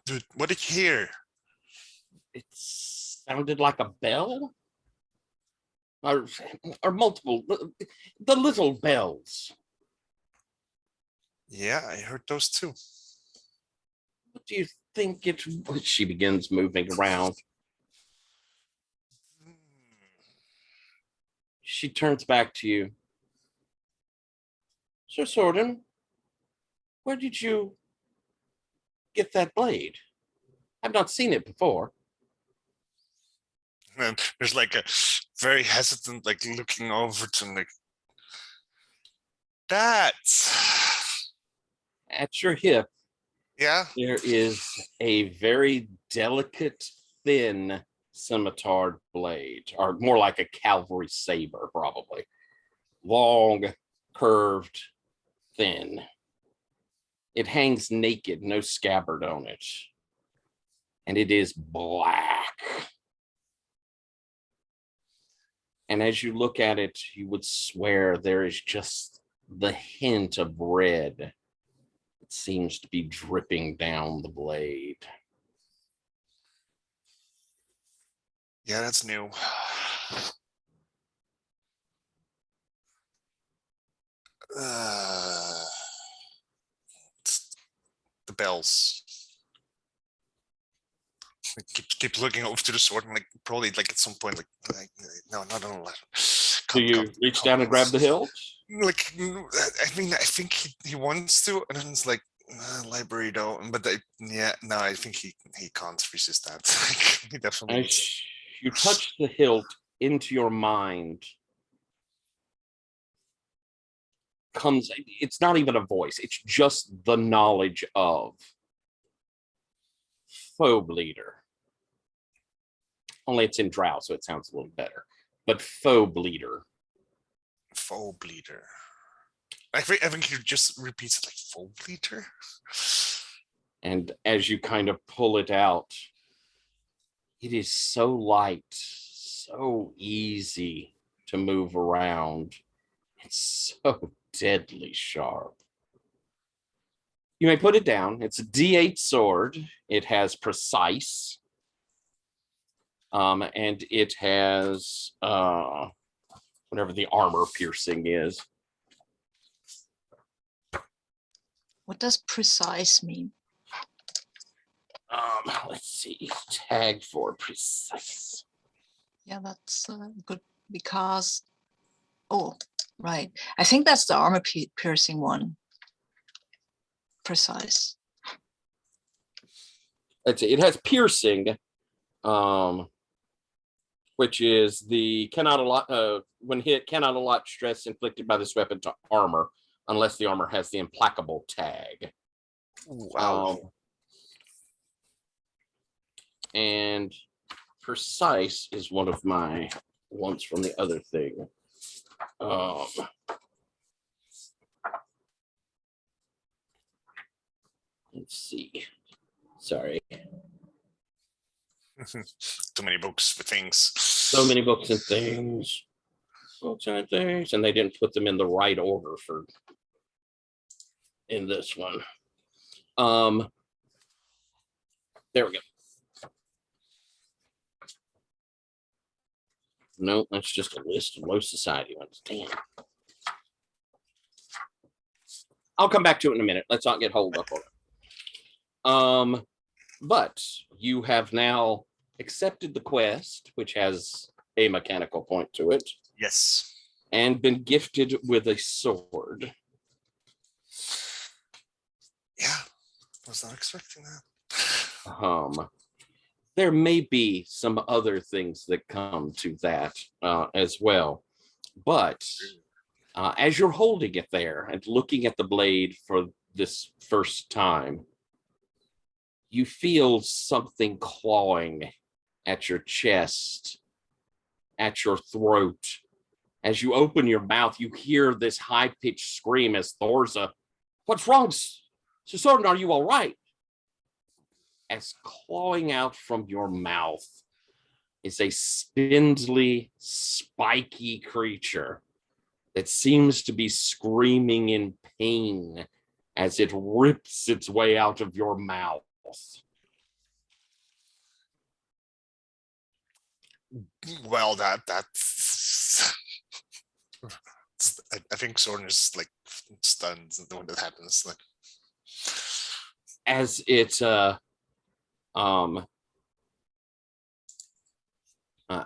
Dude, what did you hear?
It sounded like a bell, or multiple, the little bells.
Yeah, I heard those too.
What do you think it? She begins moving around. She turns back to you. Sir Sorden, where did you get that blade? I've not seen it before.
And there's like a very hesitant, like looking over to him, like that.
At your hip,
Yeah.
there is a very delicate, thin scimitar blade, or more like a cavalry saber, probably. Long, curved, thin. It hangs naked, no scabbard on it. And it is black. And as you look at it, you would swear there is just the hint of red that seems to be dripping down the blade.
Yeah, that's new. The bells. I keep looking over to the sword and like probably like at some point like no.
Do you reach down and grab the hilt?
Like I mean I think he wants to, and then it's like library though. But I think he can't resist that. He definitely.
As you touch the hilt into your mind, comes, it's not even a voice, it's just the knowledge of foe bleeder. Only it's in drow, so it sounds a little better. But foe bleeder.
Foe bleeder. I think he just repeats it like foe bleeder.
And as you kind of pull it out, it is so light, so easy to move around. It's so deadly sharp. You may put it down. It's a D8 sword. It has precise. And it has whatever the armor piercing is.
What does precise mean?
Let's see. Tag for precise.
Yeah, that's good because, oh, right. I think that's the armor piercing one. Precise.
Let's see. It has piercing, which is the cannot allot when hit cannot allot stress inflicted by this weapon to armor unless the armor has the implacable tag.
Wow.
And precise is one of my ones from the other thing. Let's see. Sorry.
Too many books for things.
So many books and things. Books and things. And they didn't put them in the right order for in this one. There we go. No, that's just a list of low society ones. Damn. I'll come back to it in a minute. Let's not get hold up on it. But you have now accepted the quest, which has a mechanical point to it.
Yes.
And been gifted with a sword.
Yeah. Was not expecting that.
There may be some other things that come to that as well. But as you're holding it there and looking at the blade for this first time, you feel something clawing at your chest, at your throat, As you open your mouth, you hear this high-pitched scream as Thorza, "What's wrong, Sir Soren? Are you all right?" As clawing out from your mouth is a spindly, spiky creature that seems to be screaming in pain as it rips its way out of your mouth.
Well, that's I think Soren is like stunned when that happens. Like,
As it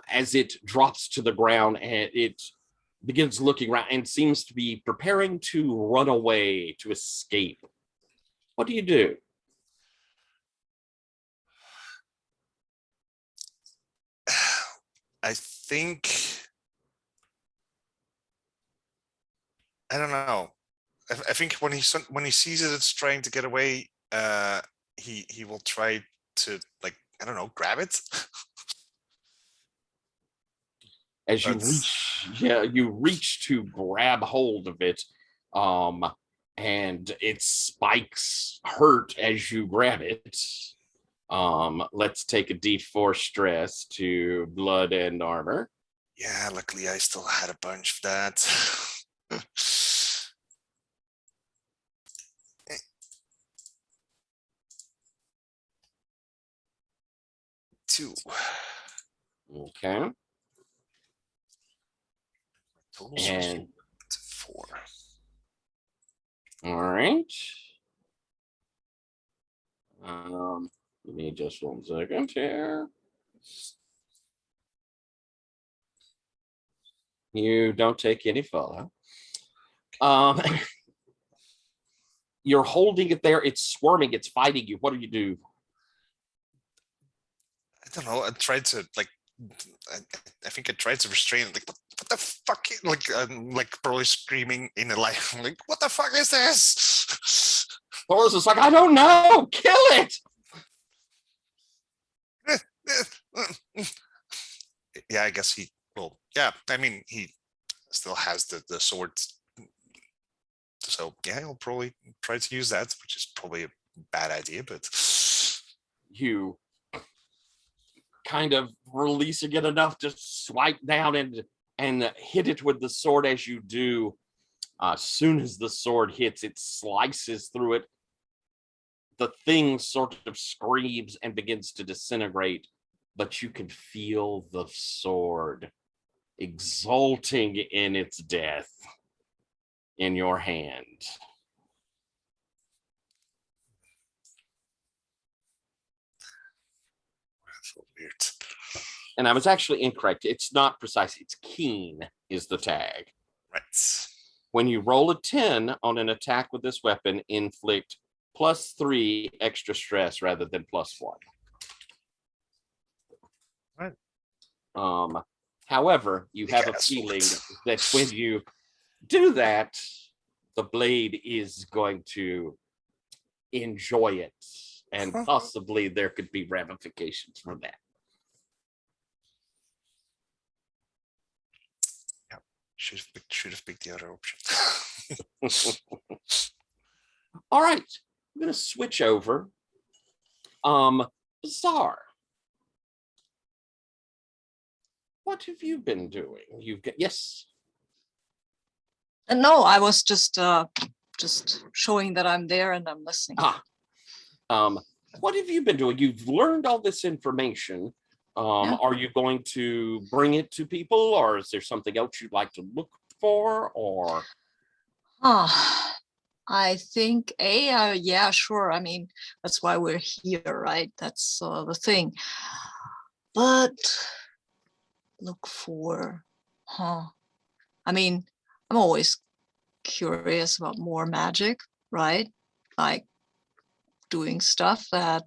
as it drops to the ground and it begins looking around and seems to be preparing to run away, to escape. What do you do?
I think I don't know. I think when he sees it, it's trying to get away. He will try to, like, I don't know, grab it.
As you
That's-
reach, yeah, you reach to grab hold of it, and its spikes hurt as you grab it. Let's take a D4 stress to blood and armor.
Yeah, luckily I still had a bunch of that. 2.
Okay.
Total
And
4.
all right. Give me just 1 second here. You don't take any fallout. You're holding it there. It's squirming. It's fighting you. What do you do?
I don't know. I tried to, like, I think I tried to restrain it. Like, what the fuck? Like probably screaming in a light. Like, what the fuck is this?
Thor's is like, I don't know. Kill it.
Yeah, I guess he will. Yeah, I mean, he still has the sword. So yeah, he'll probably try to use that, which is probably a bad idea, but
You kind of releasing it enough to swipe down and hit it with the sword. As you do, as soon as the sword hits, it slices through it. The thing sort of screams and begins to disintegrate, but you can feel the sword exulting in its death in your hand.
that's so weird.
And I was actually incorrect. It's not precise. It's keen is the tag.
Right.
When you roll a 10 on an attack with this weapon, inflict +3 extra stress rather than +1.
Right.
However, you have a feeling that when you do that, the blade is going to enjoy it, and possibly there could be ramifications from that.
Yeah, should have picked the other option.
All right, I'm going to switch over. Bizarre. What have you been doing? You've got, yes.
No, I was just showing that I'm there and I'm listening.
What have you been doing? You've learned all this information.
Yeah.
Are you going to bring it to people, or is there something else you'd like to look for, or?
I think yeah, sure. I mean, that's why we're here, right? That's the thing. But look for, I mean, I'm always curious about more magic, right? Like doing stuff that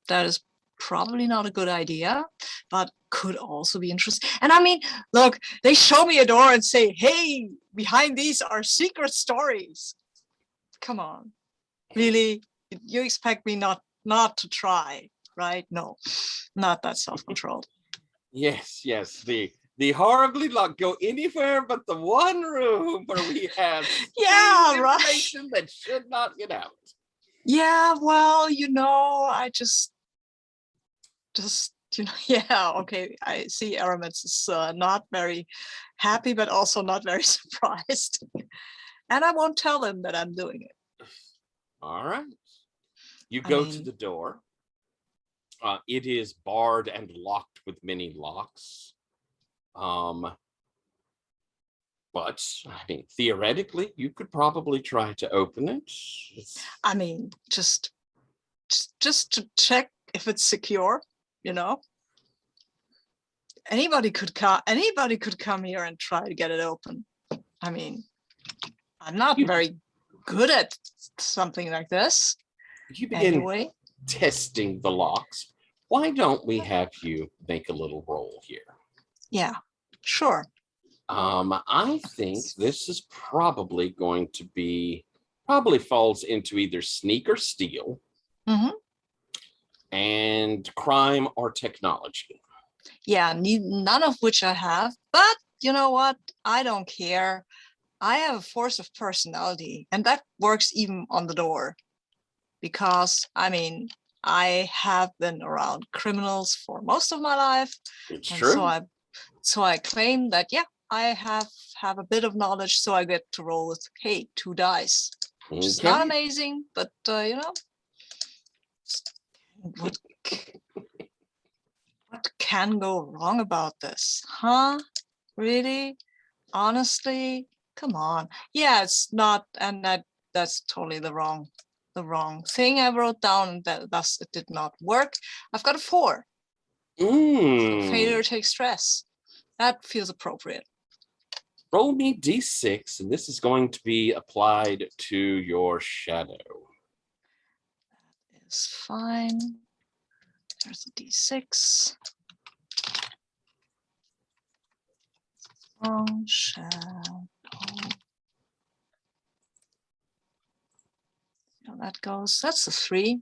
is probably not a good idea, but could also be interesting. And I mean, look, they show me a door and say, hey, behind these are secret stories. Come on, really? You expect me not to try, right? No, not that self-controlled.
Yes, The horribly locked. Go anywhere but the one room where we have
Yeah, right.
information that should not get out.
Yeah, well, I just, yeah, okay. I see Aramis is not very happy, but also not very surprised. And I won't tell him that I'm doing it.
All right. You
I
go to
mean-
the door. It is barred and locked with many locks. But I mean, theoretically, you could probably try to open it.
I mean, just to check if it's secure, Anybody could come here and try to get it open. I mean, I'm not very good at something like this.
You begin
Anyway,
testing the locks. Why don't we have you make a little roll here?
yeah, sure.
I think this is probably going to be, falls into either sneak or steal,
Mhm.
and crime or technology.
Yeah, none of which I have, but you know what? I don't care. I have a force of personality, and that works even on the door. Because, I mean, I have been around criminals for most of my life.
It's
And
true.
so I claim that, yeah, I have a bit of knowledge, so I get to roll with, hey, 2 dice. Which is not
Okay.
amazing, but what can go wrong about this? Huh? Really? Honestly? Come on. Yeah, it's not, and that's totally the wrong thing I wrote down, that thus it did not work. I've got a 4. Failure takes stress. That feels appropriate.
Roll me d6, and this is going to be applied to your shadow.
It's fine. There's a d6. Shadow. That goes. That's a 3.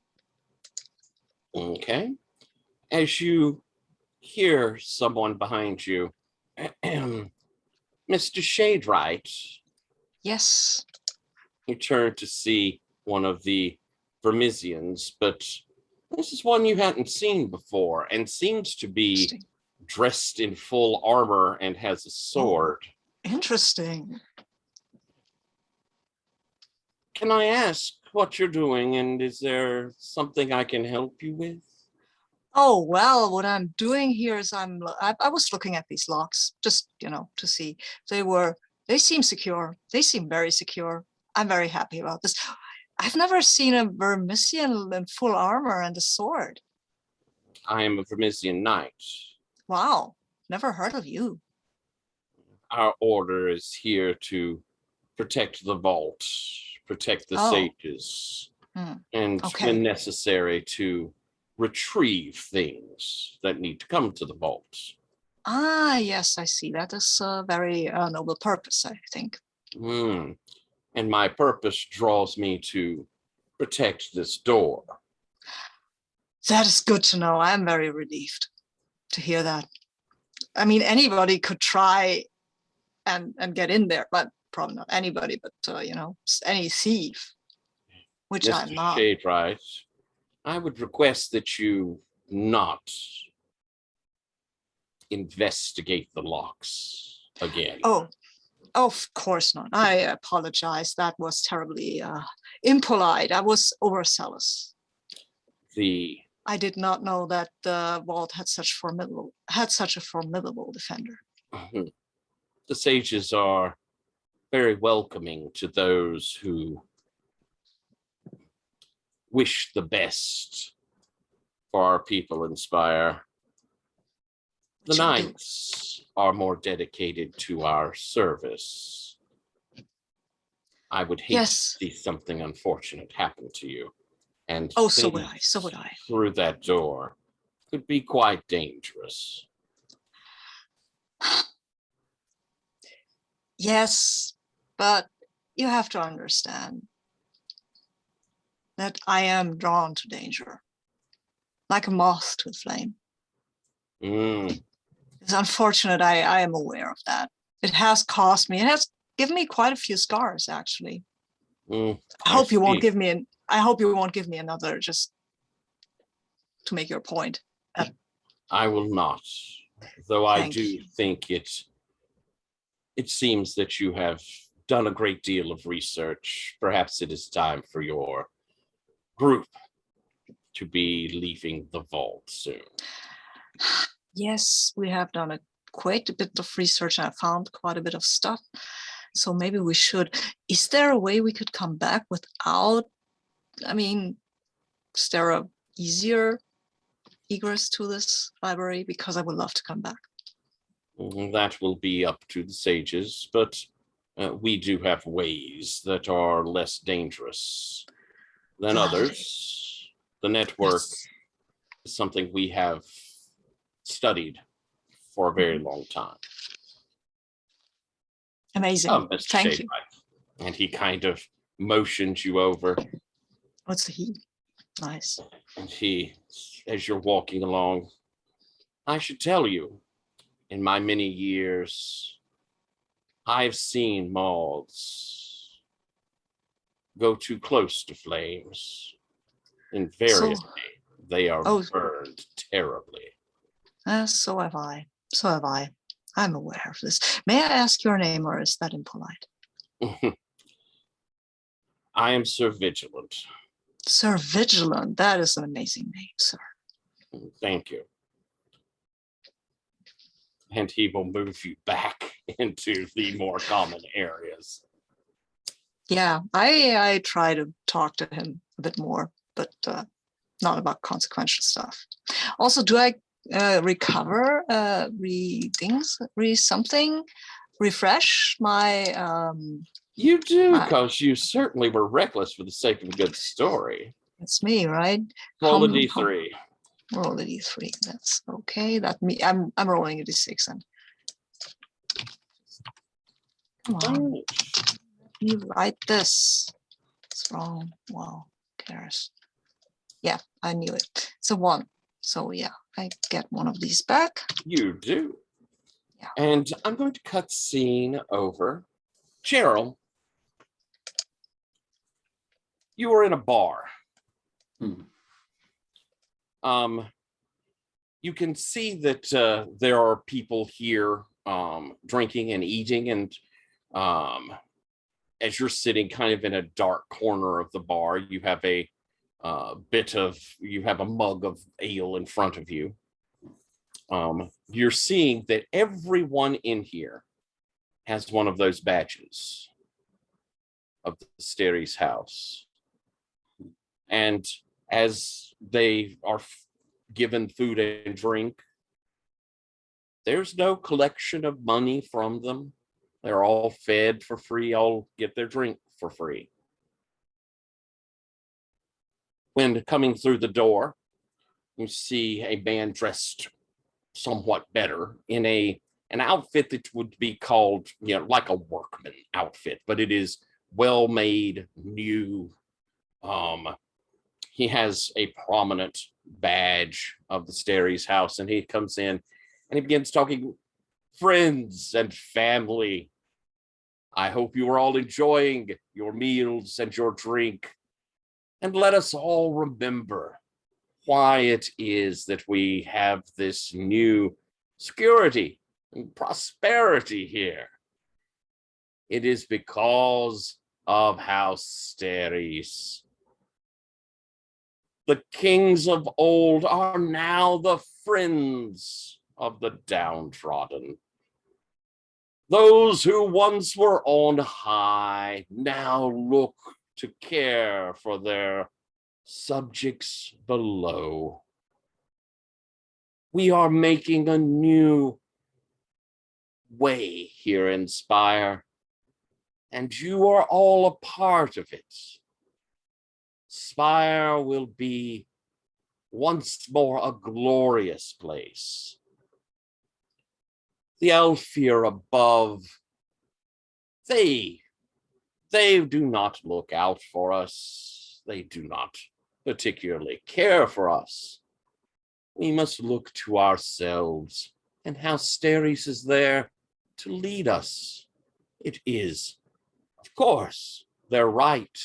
Okay. As you hear someone behind you, Mr. Shadewright,
Yes.
you turn to see one of the Vermisians, but this is one you hadn't seen before and seems to be
Interesting.
dressed in full armor and has a sword.
Interesting.
Can I ask what you're doing, and is there something I can help you with?
Oh, well, what I'm doing here is I was looking at these locks just, to see. They seem secure. They seem very secure. I'm very happy about this. I've never seen a Vermisian in full armor and a sword.
I am a Vermisian knight.
Wow, never heard of you.
Our order is here to protect the vault, protect the
Oh.
sages, and
Okay.
when necessary, to retrieve things that need to come to the vault.
Ah, yes, I see. That is a very noble purpose, I think.
And my purpose draws me to protect this door.
That is good to know. I'm very relieved to hear that. I mean, anybody could try and get in there, but probably not anybody, but any thief, which I'm
Mr.
not.
Shadewright, I would request that you not investigate the locks again.
Oh, of course not. I apologize. That was terribly impolite. I was overzealous. I did not know that the vault had such a formidable defender.
The sages are very welcoming to those who wish the best for our people in Spire. The
Which I do.
knights are more dedicated to our service. I would hate
Yes.
to see something unfortunate happen to you. And
Oh, so would I.
things
So would I.
through that door could be quite dangerous.
Yes, but you have to understand that I am drawn to danger, like a moth to the flame.
Mm,
It's unfortunate. I am aware of that. It has cost me. It has given me quite a few scars, actually. I hope you won't
see.
give me I hope you won't give me another just to make your point.
I will not, though I
Thank
do
you.
think it seems that you have done a great deal of research. Perhaps it is time for your group to be leaving the vault soon.
Yes, we have done quite a bit of research and I found quite a bit of stuff. So maybe we should. Is there a way we could come back without, I mean, is there a easier egress to this library? Because I would love to come back.
That will be up to the sages, but we do have ways that are less dangerous than others. The network
Yes.
is something we have studied for a very long time.
Amazing.
Oh, Mr.
Thank you.
Shadebright. And he kind of motions you over,
What's he? Nice.
and he, as you're walking along, I should tell you, in my many years, I've seen moths go too close to flames. Invariably, they are burned terribly.
So have I. So have I. I'm aware of this. May I ask your name, or is that impolite?
I am Sir Vigilant.
Sir Vigilant. That is an amazing name, sir.
Thank you. And he will move you back into the more common areas.
Yeah, I try to talk to him a bit more, but not about consequential stuff. Also, do I recover something, refresh my
You do, because you certainly were reckless for the sake of a good story.
It's me, right?
Roll a d3.
Roll a d3. That's okay. That me. I'm rolling a d6 and come on. You write this. It's wrong. Well, who cares? Yeah, I knew it. It's a 1. So yeah, I get one of these back.
You do.
Yeah.
And I'm going to cut scene over. Cheryl, you were in a bar. You can see that there are people here drinking and eating, and as you're sitting kind of in a dark corner of the bar, you have a mug of ale in front of you. You're seeing that everyone in here has one of those badges of the Steries house. And as they are given food and drink, there's no collection of money from them. They're all fed for free, all get their drink for free. When coming through the door, you see a man dressed somewhat better in an outfit that would be called, like a workman outfit, but it is well made, new. He has a prominent badge of the Steries house, and he comes in and he begins talking, friends and family. I hope you are all enjoying your meals and your drink. And let us all remember why it is that we have this new security and prosperity here. It is because of House Steries. The kings of old are now the friends of the downtrodden. Those who once were on high now look to care for their subjects below. We are making a new way here in Spire, and you are all a part of it. Spire will be once more a glorious place. The Elfir above, they do not look out for us. They do not particularly care for us. We must look to ourselves and how Steres is there to lead us. It is, of course, their right.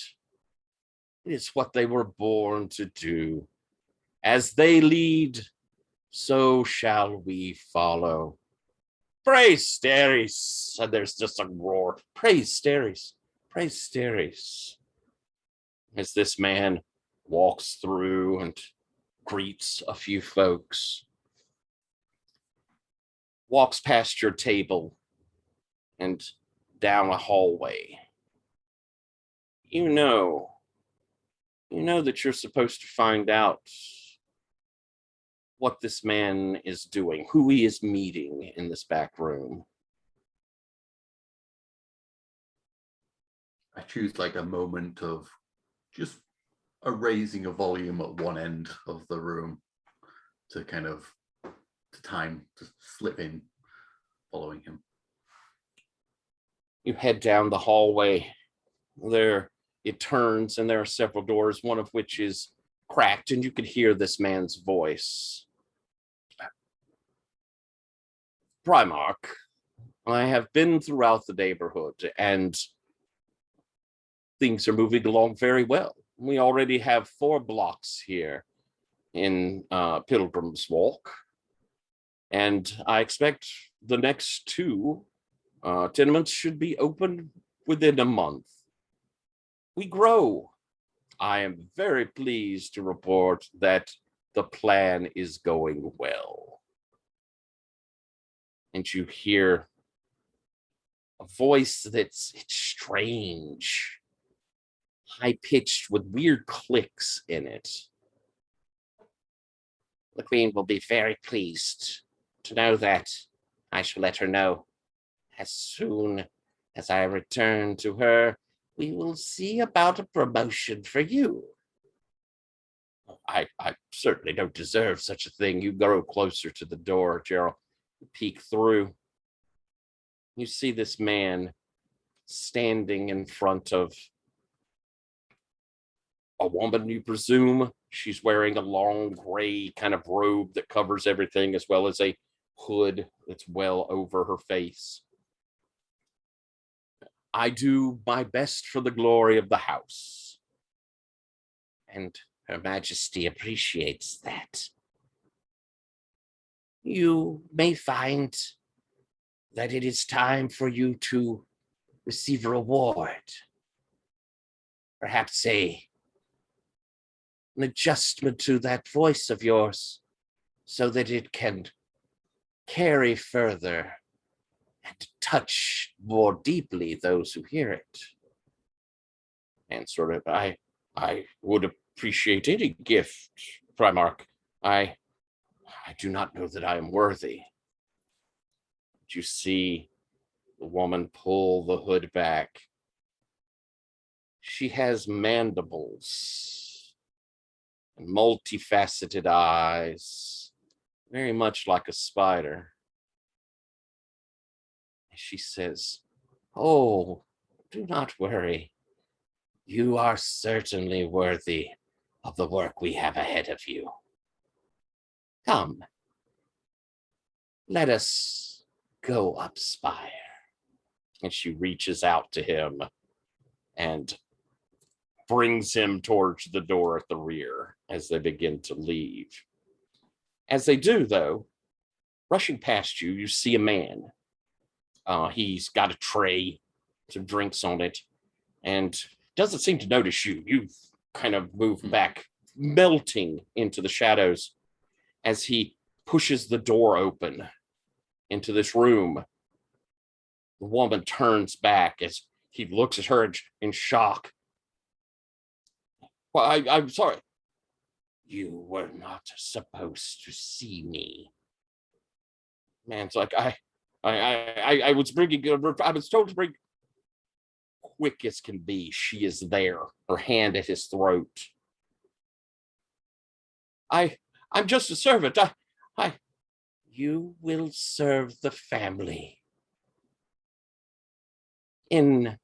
It is what they were born to do. As they lead, so shall we follow. Praise Steres. And there's just a roar. Praise Steres. Praise Steres. As this man walks through and greets a few folks, walks past your table and down a hallway. You know that you're supposed to find out what this man is doing, who he is meeting in this back room.
I choose like a moment of just a raising of volume at one end of the room to kind of time to slip in following him.
You head down the hallway. There it turns and there are several doors, one of which is cracked, and you can hear this man's voice. Primarch, I have been throughout the neighborhood and things are moving along very well. We already have 4 blocks here in Pilgrim's Walk, and I expect the next 2 tenements should be open within a month. We grow. I am very pleased to report that the plan is going well. And you hear a voice it's strange, high-pitched with weird clicks in it. The Queen will be very pleased to know that. I shall let her know. As soon as I return to her, we will see about a promotion for you. I certainly don't deserve such a thing. You go closer to the door, Gerald. You peek through. You see this man standing in front of a woman, you presume. She's wearing a long gray kind of robe that covers everything, as well as a hood that's well over her face. I do my best for the glory of the house, and Her Majesty appreciates that. You may find that it is time for you to receive a reward. Perhaps an adjustment to that voice of yours so that it can carry further and touch more deeply those who hear it. And sort of, I would appreciate any gift, Primarch. I do not know that I am worthy. But you see the woman pull the hood back. She has mandibles and multifaceted eyes, very much like a spider. She says, "Oh, do not worry. You are certainly worthy of the work we have ahead of you. Come, let us go up Spire." And she reaches out to him and brings him towards the door at the rear as they begin to leave. As they do, though, rushing past you, you see a man. He's got a tray, some drinks on it, and doesn't seem to notice you. You've kind of moved back, melting into the shadows as he pushes the door open into this room. The woman turns back as he looks at her in shock. "Well, I'm sorry." "You were not supposed to see me." Man's like, I was bringing, I was told to bring. Quick as can be, she is there, her hand at his throat. I'm just a servant. You will serve the family in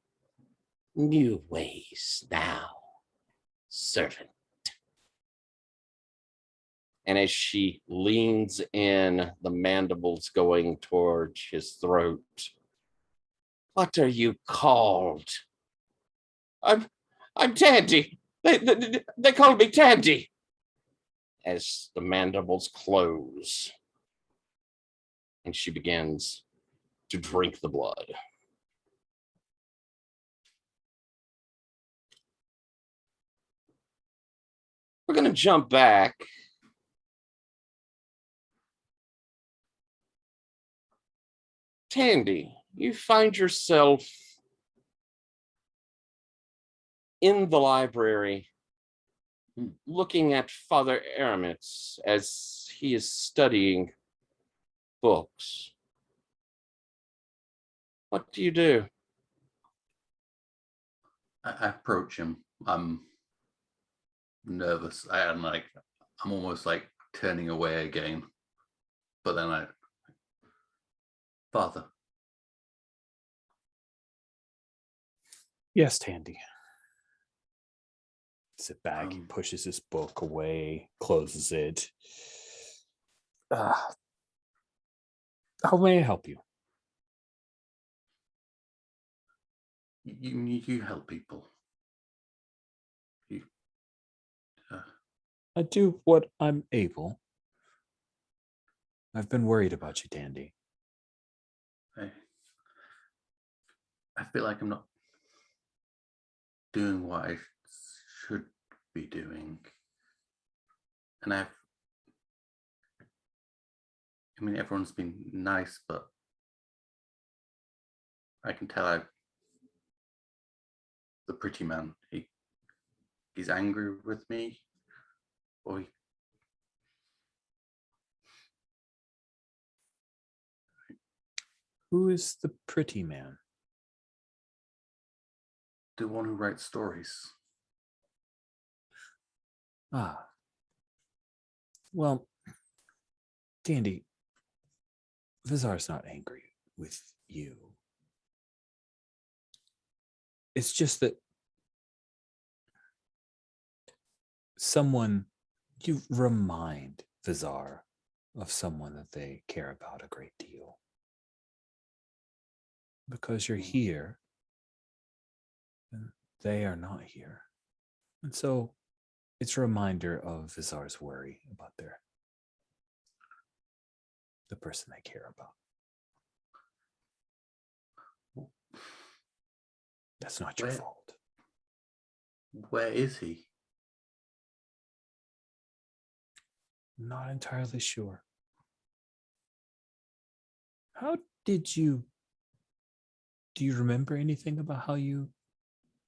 new ways now, servant. And as she leans in, the mandibles going towards his throat. What are you called? I'm Tandy. They call me Tandy. As the mandibles close, and she begins to drink the blood. We're going to jump back. Tandy, you find yourself in the library looking at Father Aramitz as he is studying books. What do you do?
I approach him. I'm nervous. I'm almost like turning away again. But then Father.
Yes, Tandy. Sit back. He
Um,
pushes his book away, closes it. How may I help you?
You help people.
I do what I'm able. I've been worried about you, Tandy.
I feel like I'm not doing what I should be doing. And everyone's been nice, but I can tell the pretty man, he's angry with me, or
Who is the pretty man?
the one who writes stories.
Ah. Well, Tandy, Vizar's not angry with you. It's just that you remind Vizar of someone that they care about a great deal. Because you're here, and they are not here. And so it's a reminder of Vizar's worry about the person they care about. That's not your fault.
Where is he?
Not entirely sure. Do you remember anything about how you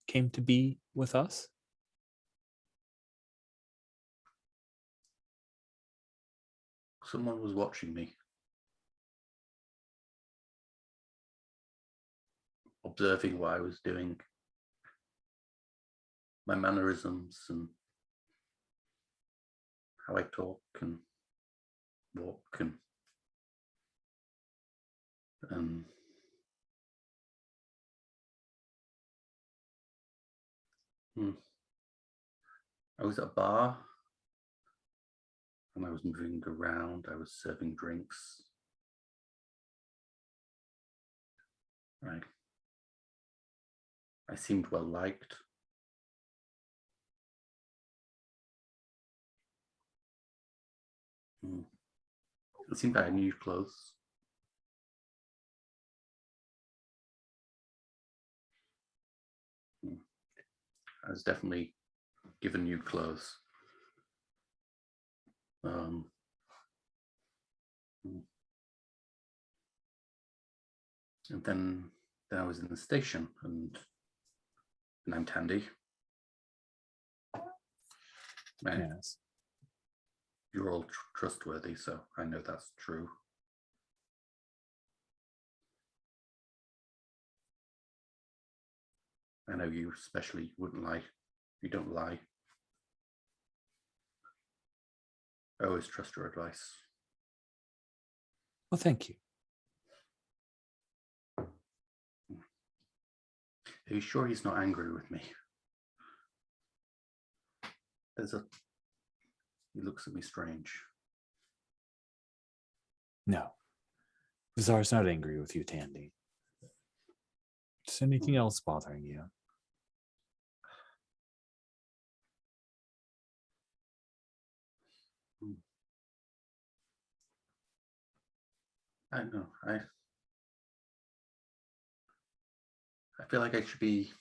came to be with us?
Someone was watching me, observing what I was doing, my mannerisms and how I talk and walk and I was at a bar and I was moving around. I was serving drinks. Right. I seemed well liked. It seemed I had new clothes. I was definitely given new clothes. And then I was in the station, and I'm Tandy.
Yes.
You're all trustworthy, so I know that's true. I know you especially wouldn't lie. You don't lie. I always trust your advice.
Well, thank you.
Are you sure he's not angry with me? He looks at me strange.
No. Vizar's not angry with you, Tandy. Is anything else bothering you?
I don't know. I feel like I should be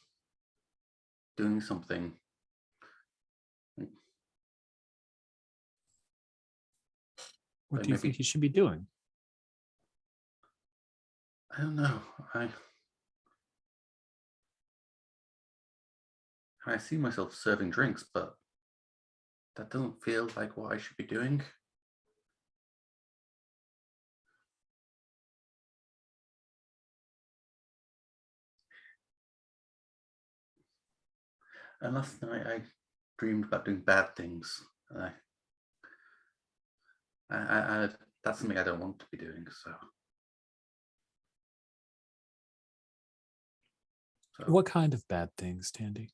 doing something.
What
Like
do you
maybe-
think you should be doing?
I don't know. I see myself serving drinks, but that doesn't feel like what I should be doing. And last night I dreamed about doing bad things. That's something I don't want to be doing. So
What kind of bad things, Tandy?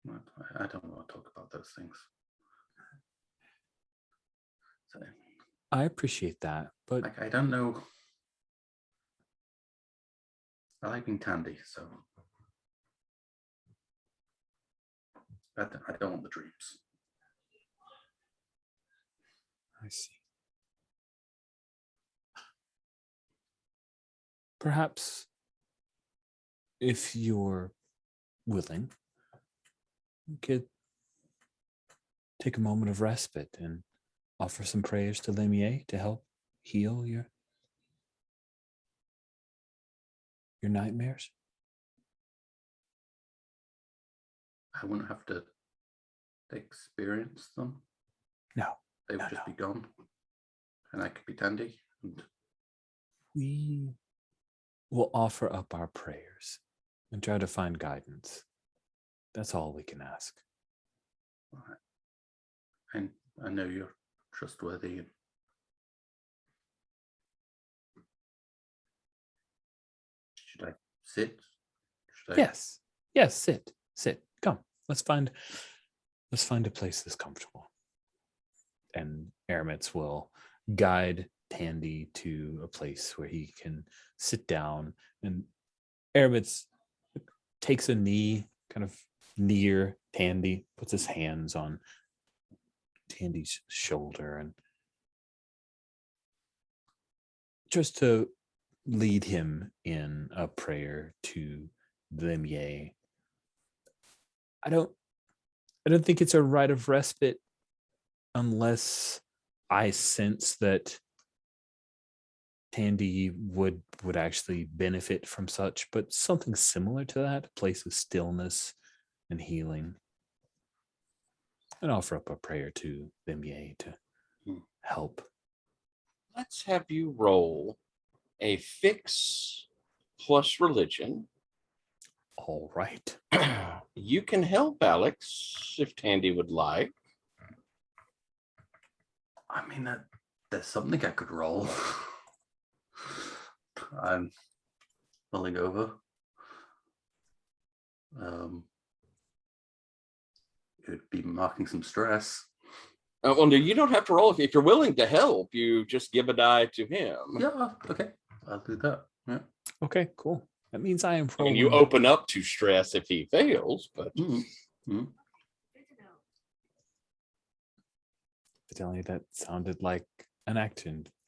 I don't want to talk about those things. So
I appreciate that, but
like I don't know. I like being Tandy, so I don't want the dreams.
I see. Perhaps if you're willing, we could take a moment of respite and offer some prayers to Lemier to help heal your nightmares.
I wouldn't have to experience them.
No,
They would
No,
just
no.
be gone, and I could be Tandy. And
we will offer up our prayers and try to find guidance. That's all we can ask.
and I know you're trustworthy. Should I sit? Should I?
Yes, sit. Come, let's find a place that's comfortable. And Aramitz will guide Tandy to a place where he can sit down. And Aramitz takes a knee kind of near Tandy, puts his hands on Tandy's shoulder, and just to lead him in a prayer to Lemier. I don't think it's a rite of respite unless I sense that Tandy would actually benefit from such, but something similar to that, a place of stillness and healing. And offer up a prayer to Lemier to help.
Let's have you roll a fix plus religion.
All right.
You can help Alex if Tandy would like.
I mean, there's something I could roll. I'm mulling over. It would be marking some stress.
Well, no, you don't have to roll. If you're willing to help, you just give a die to him.
Yeah, okay. I'll do that. Yeah.
Okay, cool. That means I am
I mean,
rolling.
you open up to stress if he fails, but
Evidently, that sounded like an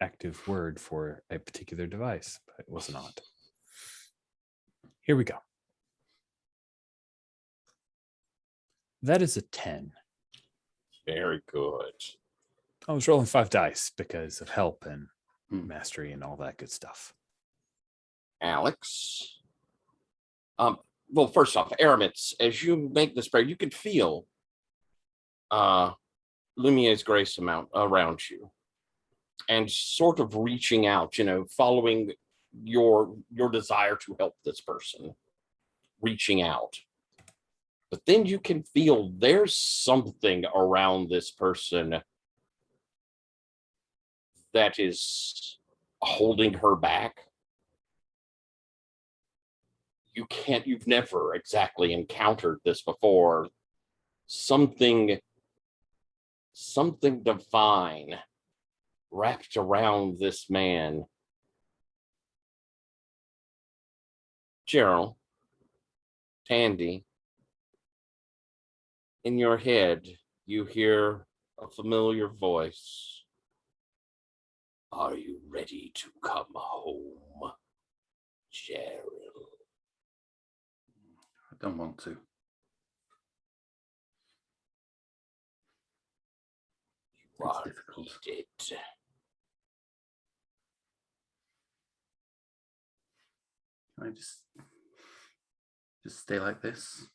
active word for a particular device, but it was not. Here we go. That is a 10.
very good.
I was rolling 5 dice because of help and mastery and all that good stuff.
Alex. Well, first off, Aramitz, as you make this prayer, you can feel Lumier's grace amount around you and sort of reaching out, following your desire to help this person, reaching out. But then you can feel there's something around this person that is holding her back. You've never exactly encountered this before. Something divine wrapped around this man. Gerald, Tandy, in your head, you hear a familiar voice. Are you ready to come home, Gerald?
I don't want to.
You are
difficult.
needed.
Can I just stay like this?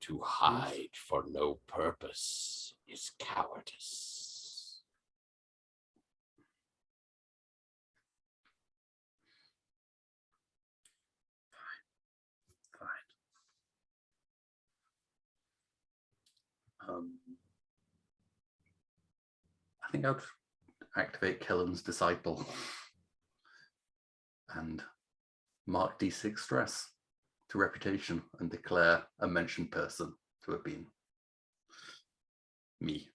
To hide for no purpose is cowardice.
Fine. I think I'd activate Kellen's disciple and mark D6 stress to reputation and declare a mentioned person to have been me.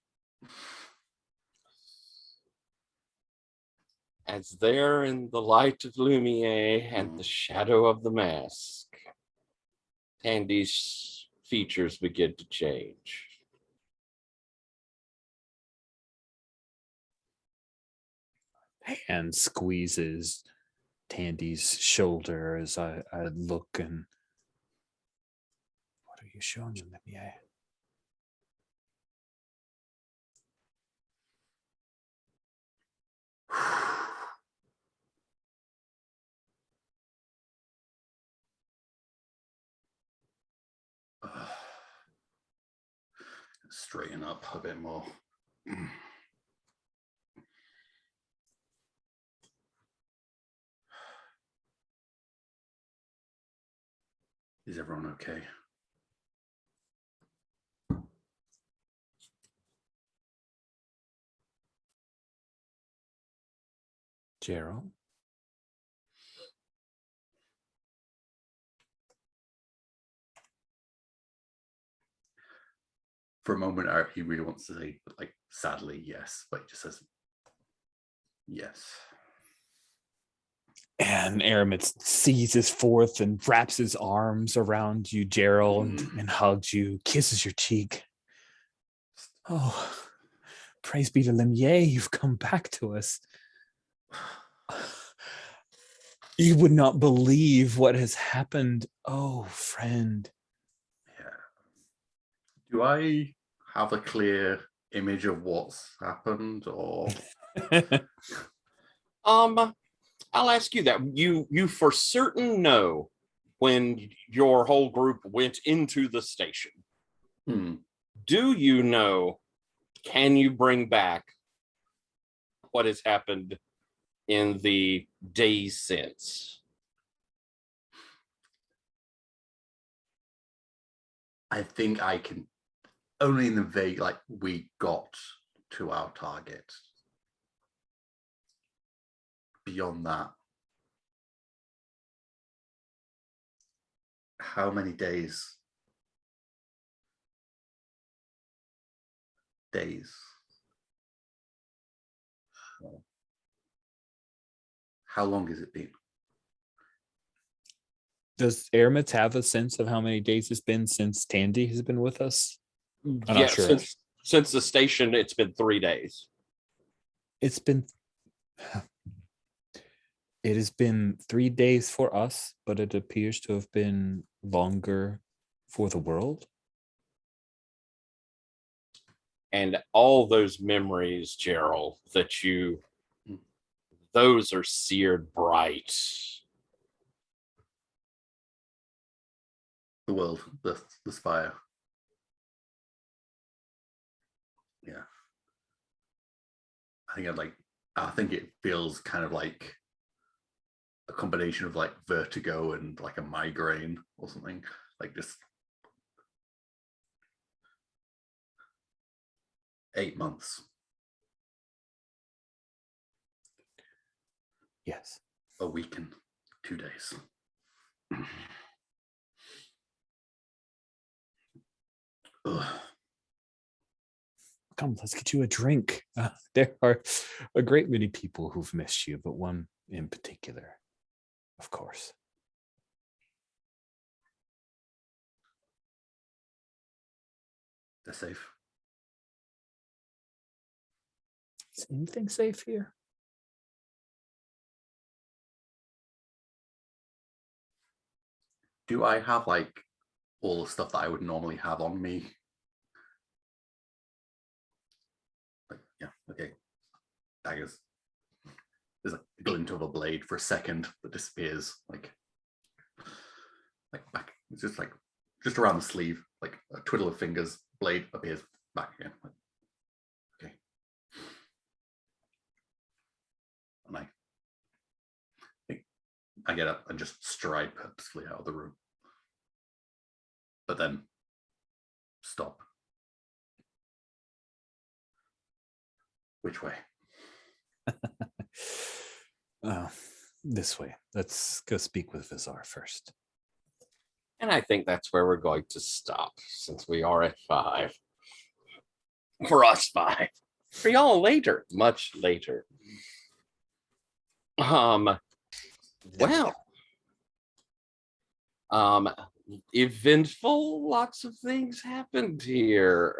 As there in the light of Lumiere and the shadow of the mask, Tandy's features begin to change.
Hand squeezes Tandy's shoulder as I look and what are you showing him, Lumiere?
Straighten up a bit more. Is everyone okay?
Gerald?
For a moment, he really wants to say, like, sadly, yes, but he just says, yes.
And Aramis seizes forth and wraps his arms around you, Gerald, and hugs you, kisses your cheek. Oh, praise be to Lumiere, you've come back to us. You would not believe what has happened. Oh, friend.
Yeah. Do I have a clear image of what's happened, or?
I'll ask you that. You for certain know when your whole group went into the station. Do you know, can you bring back what has happened in the days since?
I think I can, only in the vague, like, we got to our target. Beyond that, how many days? How long has it been?
Does Aramis have a sense of how many days it's been since Tandy has been with us? I'm
Yeah,
not sure.
since the station, it's been 3 days.
It has been 3 days for us, but it appears to have been longer for the world.
And all those memories, Gerald, those are seared bright.
The world, the Spire. Yeah. I think it feels kind of like a combination of like vertigo and like a migraine or something. Like just 8 months.
Yes.
A week and 2 days.
come, let's get you a drink. There are a great many people who've missed you, but one in particular, of course.
They're safe.
Is anything safe here?
Do I have like all the stuff that I would normally have on me? Like, yeah, okay. Daggers. There's a glint of a blade for a second that disappears, like back. It's just around the sleeve, like a twiddle of fingers, blade appears back again. Like, okay. And I get up and just stride purposefully out of the room. But then stop. Which way?
This way. Let's go speak with Vizar first.
And I think that's where we're going to stop, since we are at 5. For us, 5. For y'all later, much later. Well, eventful, lots of things happened here.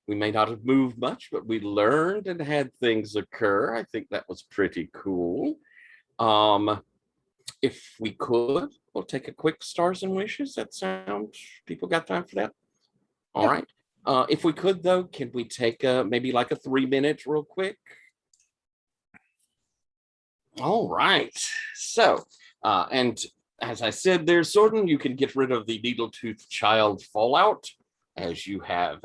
We may not have moved much, but we learned and had things occur. I think that was pretty cool. If we could, we'll take a quick stars and wishes. That sounds, people got time for that? All right. If we could, though, can we take maybe like a 3-minute real quick? All right. So, and as I said there, Sorden, you can get rid of the Needletooth Child fallout as you have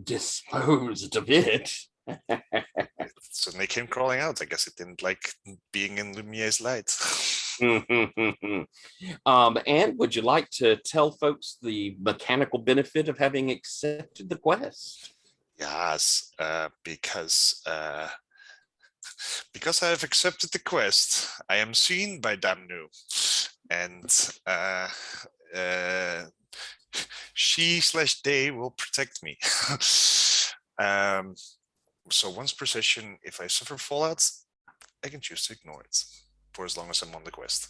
disposed of it.
So they came crawling out. I guess it didn't like being in Lumiere's light.
And would you like to tell folks the mechanical benefit of having accepted the quest?
Yes, because I have accepted the quest, I am seen by Damnu, and she/they will protect me. So once per session, if I suffer fallouts, I can choose to ignore it for as long as I'm on the quest.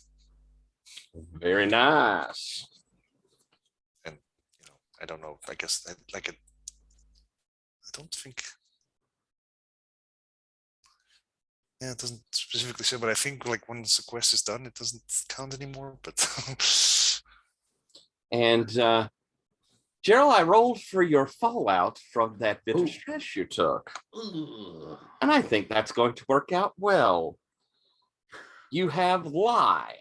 Very nice.
And I don't know. I guess I don't think. Yeah, it doesn't specifically say, but I think like once the quest is done, it doesn't count anymore. But
and Gerald, I rolled for your fallout from that bit of stress you took.
Ugh.
And I think that's going to work out well. You have lie.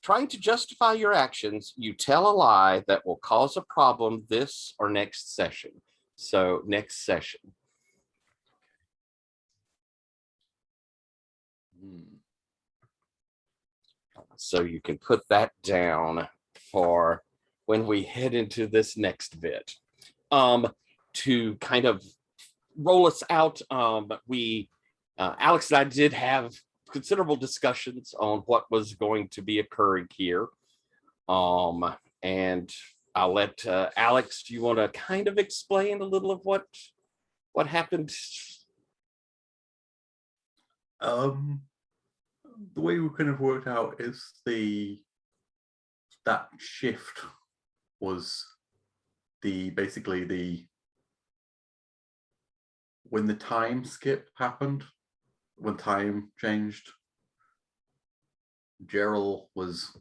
Trying to justify your actions, you tell a lie that will cause a problem this or next session. So next session. So you can put that down for when we head into this next bit. To kind of roll us out, Alex and I did have considerable discussions on what was going to be occurring here. And I'll let Alex, do you want to kind of explain a little of what happened?
The way we kind of worked out is that shift was basically when the time skip happened, when time changed, Gerald was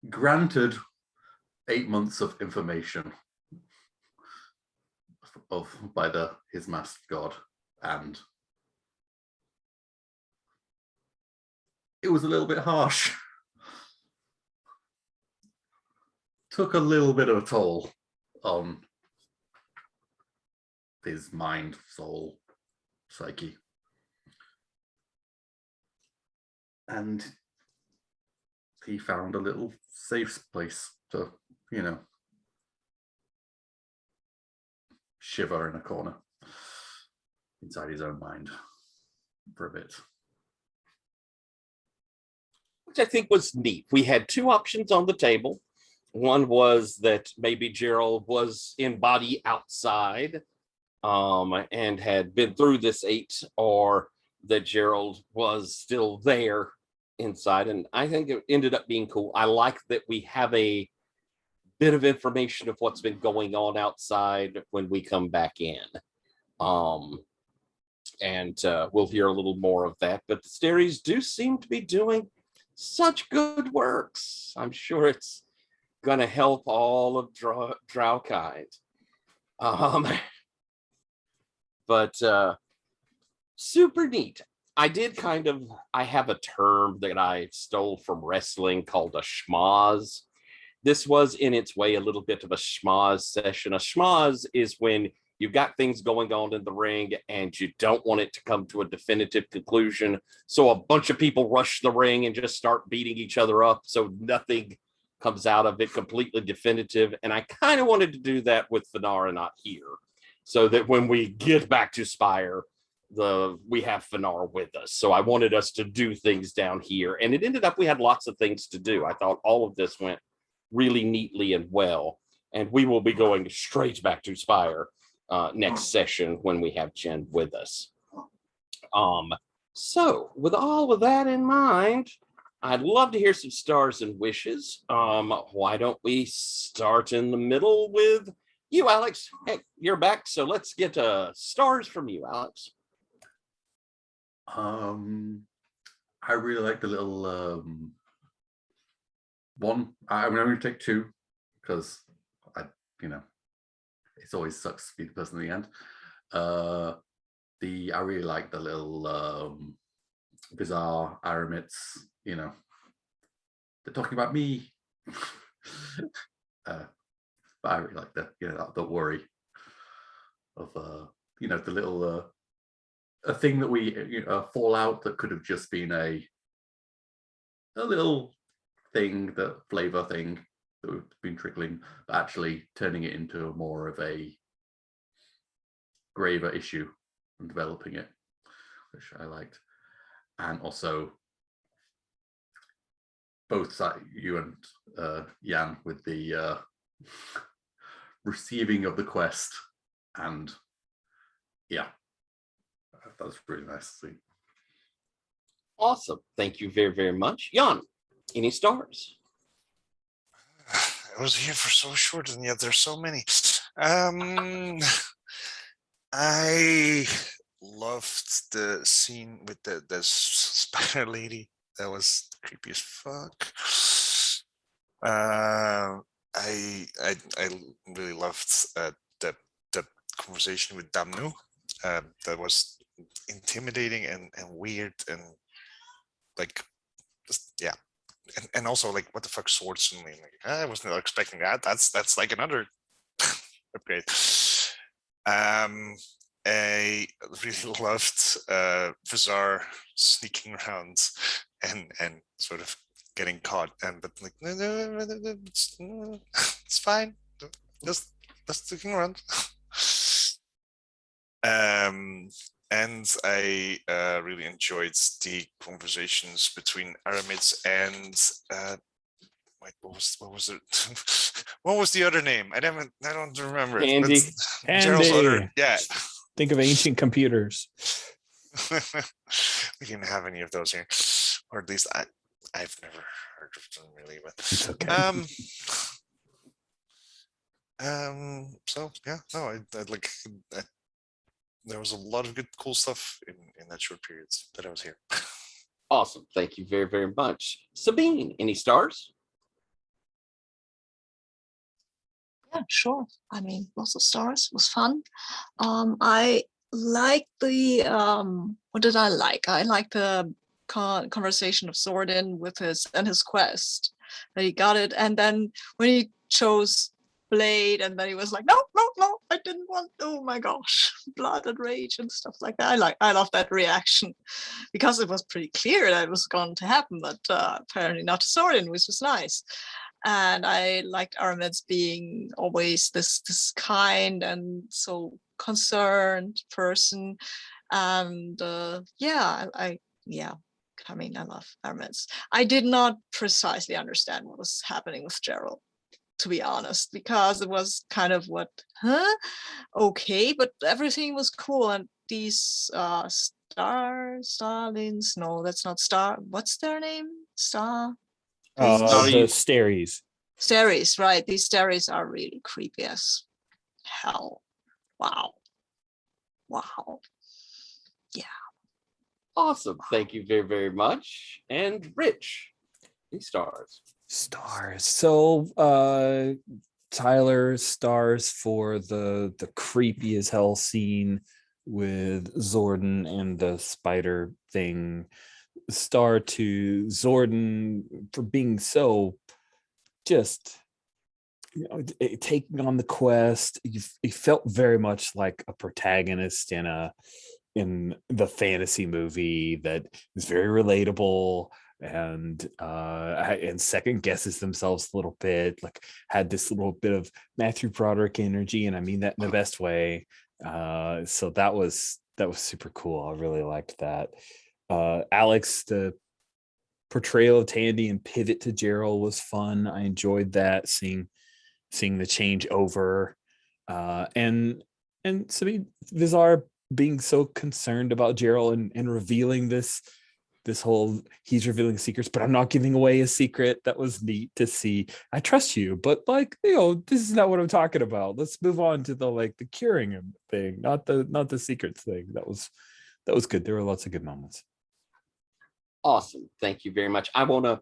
granted 8 months of information by his masked god, and it was a little bit harsh. Took a little bit of a toll on his mind, soul, psyche. And he found a little safe place to, shiver in a corner inside his own mind for a bit.
Which I think was neat. We had 2 options on the table. One was that maybe Gerald was in body outside, and had been through this 8, or that Gerald was still there inside. And I think it ended up being cool. I like that we have a bit of information of what's been going on outside when we come back in. And we'll hear a little more of that. But the Steries do seem to be doing such good works. I'm sure it's going to help all of Drowkind. But super neat. I have a term that I stole from wrestling called a schmoz. This was in its way a little bit of a schmoz session. A schmoz is when you've got things going on in the ring and you don't want it to come to a definitive conclusion. So a bunch of people rush the ring and just start beating each other up. So nothing comes out of it completely definitive. And I kind of wanted to do that with Fenara not here, so that when we get back to Spire, we have Fenara with us. So I wanted us to do things down here. And it ended up we had lots of things to do. I thought all of this went really neatly and well. And we will be going straight back to Spire next session when we have Jen with us. So with all of that in mind, I'd love to hear some stars and wishes. Why don't we start in the middle with you, Alex? Hey, you're back, so let's get stars from you, Alex.
I really like the little one. I'm going to take 2 because it always sucks to be the person at the end. I really like the little bizarre Aramids. They're talking about me. But I really like the worry of the little a thing that we fallout that could have just been a little thing, that flavor thing that we've been trickling, but actually turning it into more of a graver issue and developing it, which I liked. And also both sides, you and Jan, with the receiving of the quest, and yeah, that was really nice to see.
Awesome. Thank you very, very much. Jan, any stars?
I was here for so short, and yet there's so many. I loved the scene with the spider lady. That was creepy as fuck. I really loved the conversation with Damnu. That was intimidating and weird, and like, just, yeah. And also, like, what the fuck, swords? And like, I was not expecting that. That's like another upgrade. I really loved Vizar sneaking around and sort of getting caught, but like, no, it's fine, just sticking around. And I really enjoyed the conversations between Aramids and wait, what was it? What was the other name? I don't remember.
Andy.
Gerald's other, yeah.
Think of ancient computers.
We didn't have any of those here, or at least I've never heard of them really. But
It's okay.
So yeah, no, I like. There was a lot of good, cool stuff in that short period that I was here.
Awesome. Thank you very, very much. Sabine, any stars?
Yeah, sure. I mean, lots of stars. It was fun. I like the what did I like? I like the conversation of Zordon with his quest. That he got it, and then when he chose Blade, and then he was like, no, I didn't want. Oh my gosh, blood and rage and stuff like that. I love that reaction, because it was pretty clear that it was going to happen, but apparently not to Zordon, which was nice. And I liked Aramids being always this kind and so concerned person. And I love Aramids. I did not precisely understand what was happening with Gerald, to be honest, because it was kind of what, huh? Okay, but everything was cool. And these starlings, no, that's not star. What's their name? Star.
The
Starries.
Staries.
Staries, right? These staries are really creepy as hell. Wow. Wow. Yeah.
Awesome. Thank you very, very much. And Rich, these stars.
Stars. So Tyler stars for the creepy as hell scene with Zordon and the spider thing. Star to Zordon for being so just taking on the quest. He felt very much like a protagonist in the fantasy movie that is very relatable and second guesses themselves a little bit, like had this little bit of Matthew Broderick energy, and I mean that in the best way. So that was super cool. I really liked that. Alex, the portrayal of Tandy and pivot to Gerald was fun. I enjoyed that, seeing the change over, and Sabine Vizar being so concerned about Gerald and revealing this whole, he's revealing secrets, but I'm not giving away a secret. That was neat to see. I trust you, but like, this is not what I'm talking about. Let's move on to the curing thing, not the secrets thing. That was good. There were lots of good moments.
Awesome. Thank you very much. I want to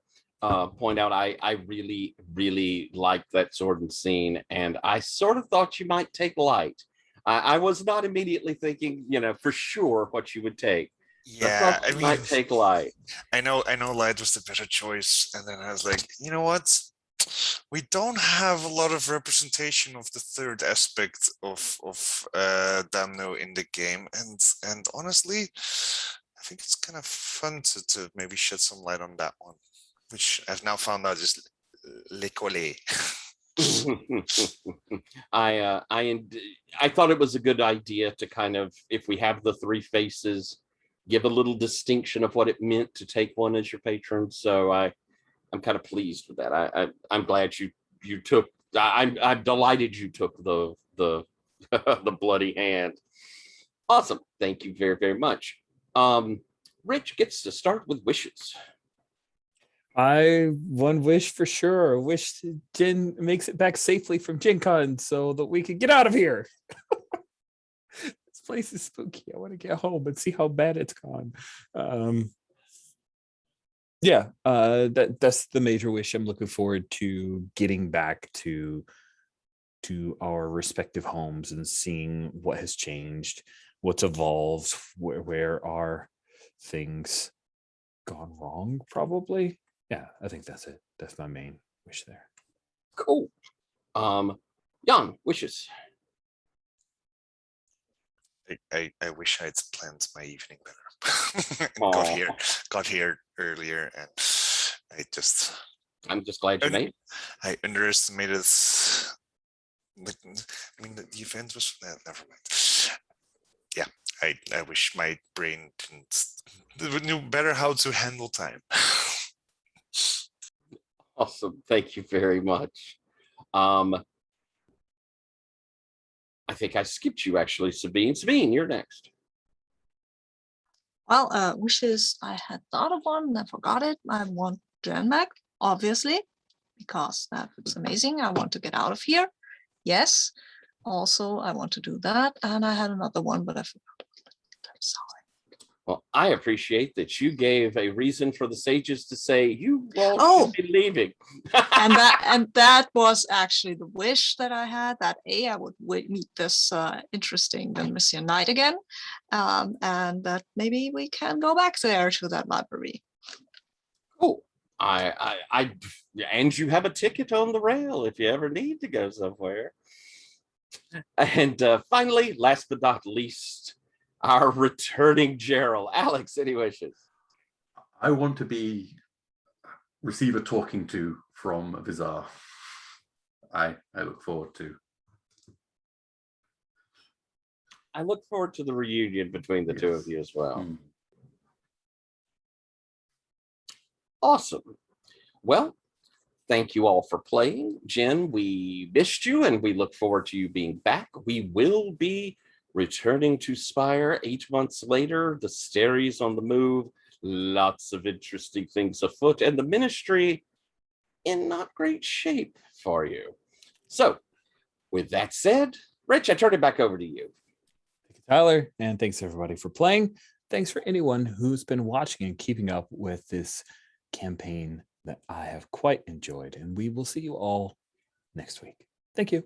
point out I really, really liked that Zordon scene, and I sort of thought you might take Light. I was not immediately thinking, for sure what you would take.
Yeah,
I might take Light.
I know Light was the better choice, and then I was like, you know what? We don't have a lot of representation of the third aspect of Damno in the game, and honestly, I think it's kind of fun to maybe shed some light on that one, which I've now found out is Le Collet.
I thought it was a good idea to kind of, if we have the three faces, give a little distinction of what it meant to take one as your patron. So I'm kind of pleased with that. I'm glad you took. I'm delighted you took the the bloody hand. Awesome. Thank you very, very much. Rich gets to start with wishes.
One wish for sure. Wish Jin makes it back safely from Gen Con so that we can get out of here. This place is spooky. I want to get home and see how bad it's gone. That's the major wish. I'm looking forward to getting back to our respective homes and seeing what has changed, what's evolved, where are things gone wrong, probably. Yeah, I think that's it. That's my main wish there.
Cool. Jan, wishes.
I wish I'd planned my evening better. And got here earlier, and
I'm just glad you made it.
I underestimated. I mean, the event was never mind. Yeah, I wish my brain knew better how to handle time.
Awesome. Thank you very much. I think I skipped you actually, Sabine. Sabine, you're next.
Well, wishes, I had thought of one and I forgot it. I want Jen back, obviously, because that's amazing. I want to get out of here. Yes. Also, I want to do that. And I had another one, but I forgot. I'm sorry.
Well, I appreciate that you gave a reason for the sages to say you won't be leaving.
and that was actually the wish that I had, that I would meet this interesting Dalmatian knight again, and that maybe we can go back there to that library.
Cool. And you have a ticket on the rail if you ever need to go somewhere. And finally, last but not least, our returning Gerald. Alex, any wishes?
I want to receive a talking to from Vizar. I look forward to.
I look forward to the reunion between the two of you as well. Awesome. Well, Thank you all for playing. Jen, we missed you and we look forward to you being back. We will be returning to Spire 8 months later. The Steries on the move, lots of interesting things afoot, and the ministry in not great shape for you. So, with that said, Rich, I turn it back over to you.
Thank you, Tyler, and thanks everybody for playing. Thanks for anyone who's been watching and keeping up with this campaign that I have quite enjoyed, and we will see you all next week. Thank you.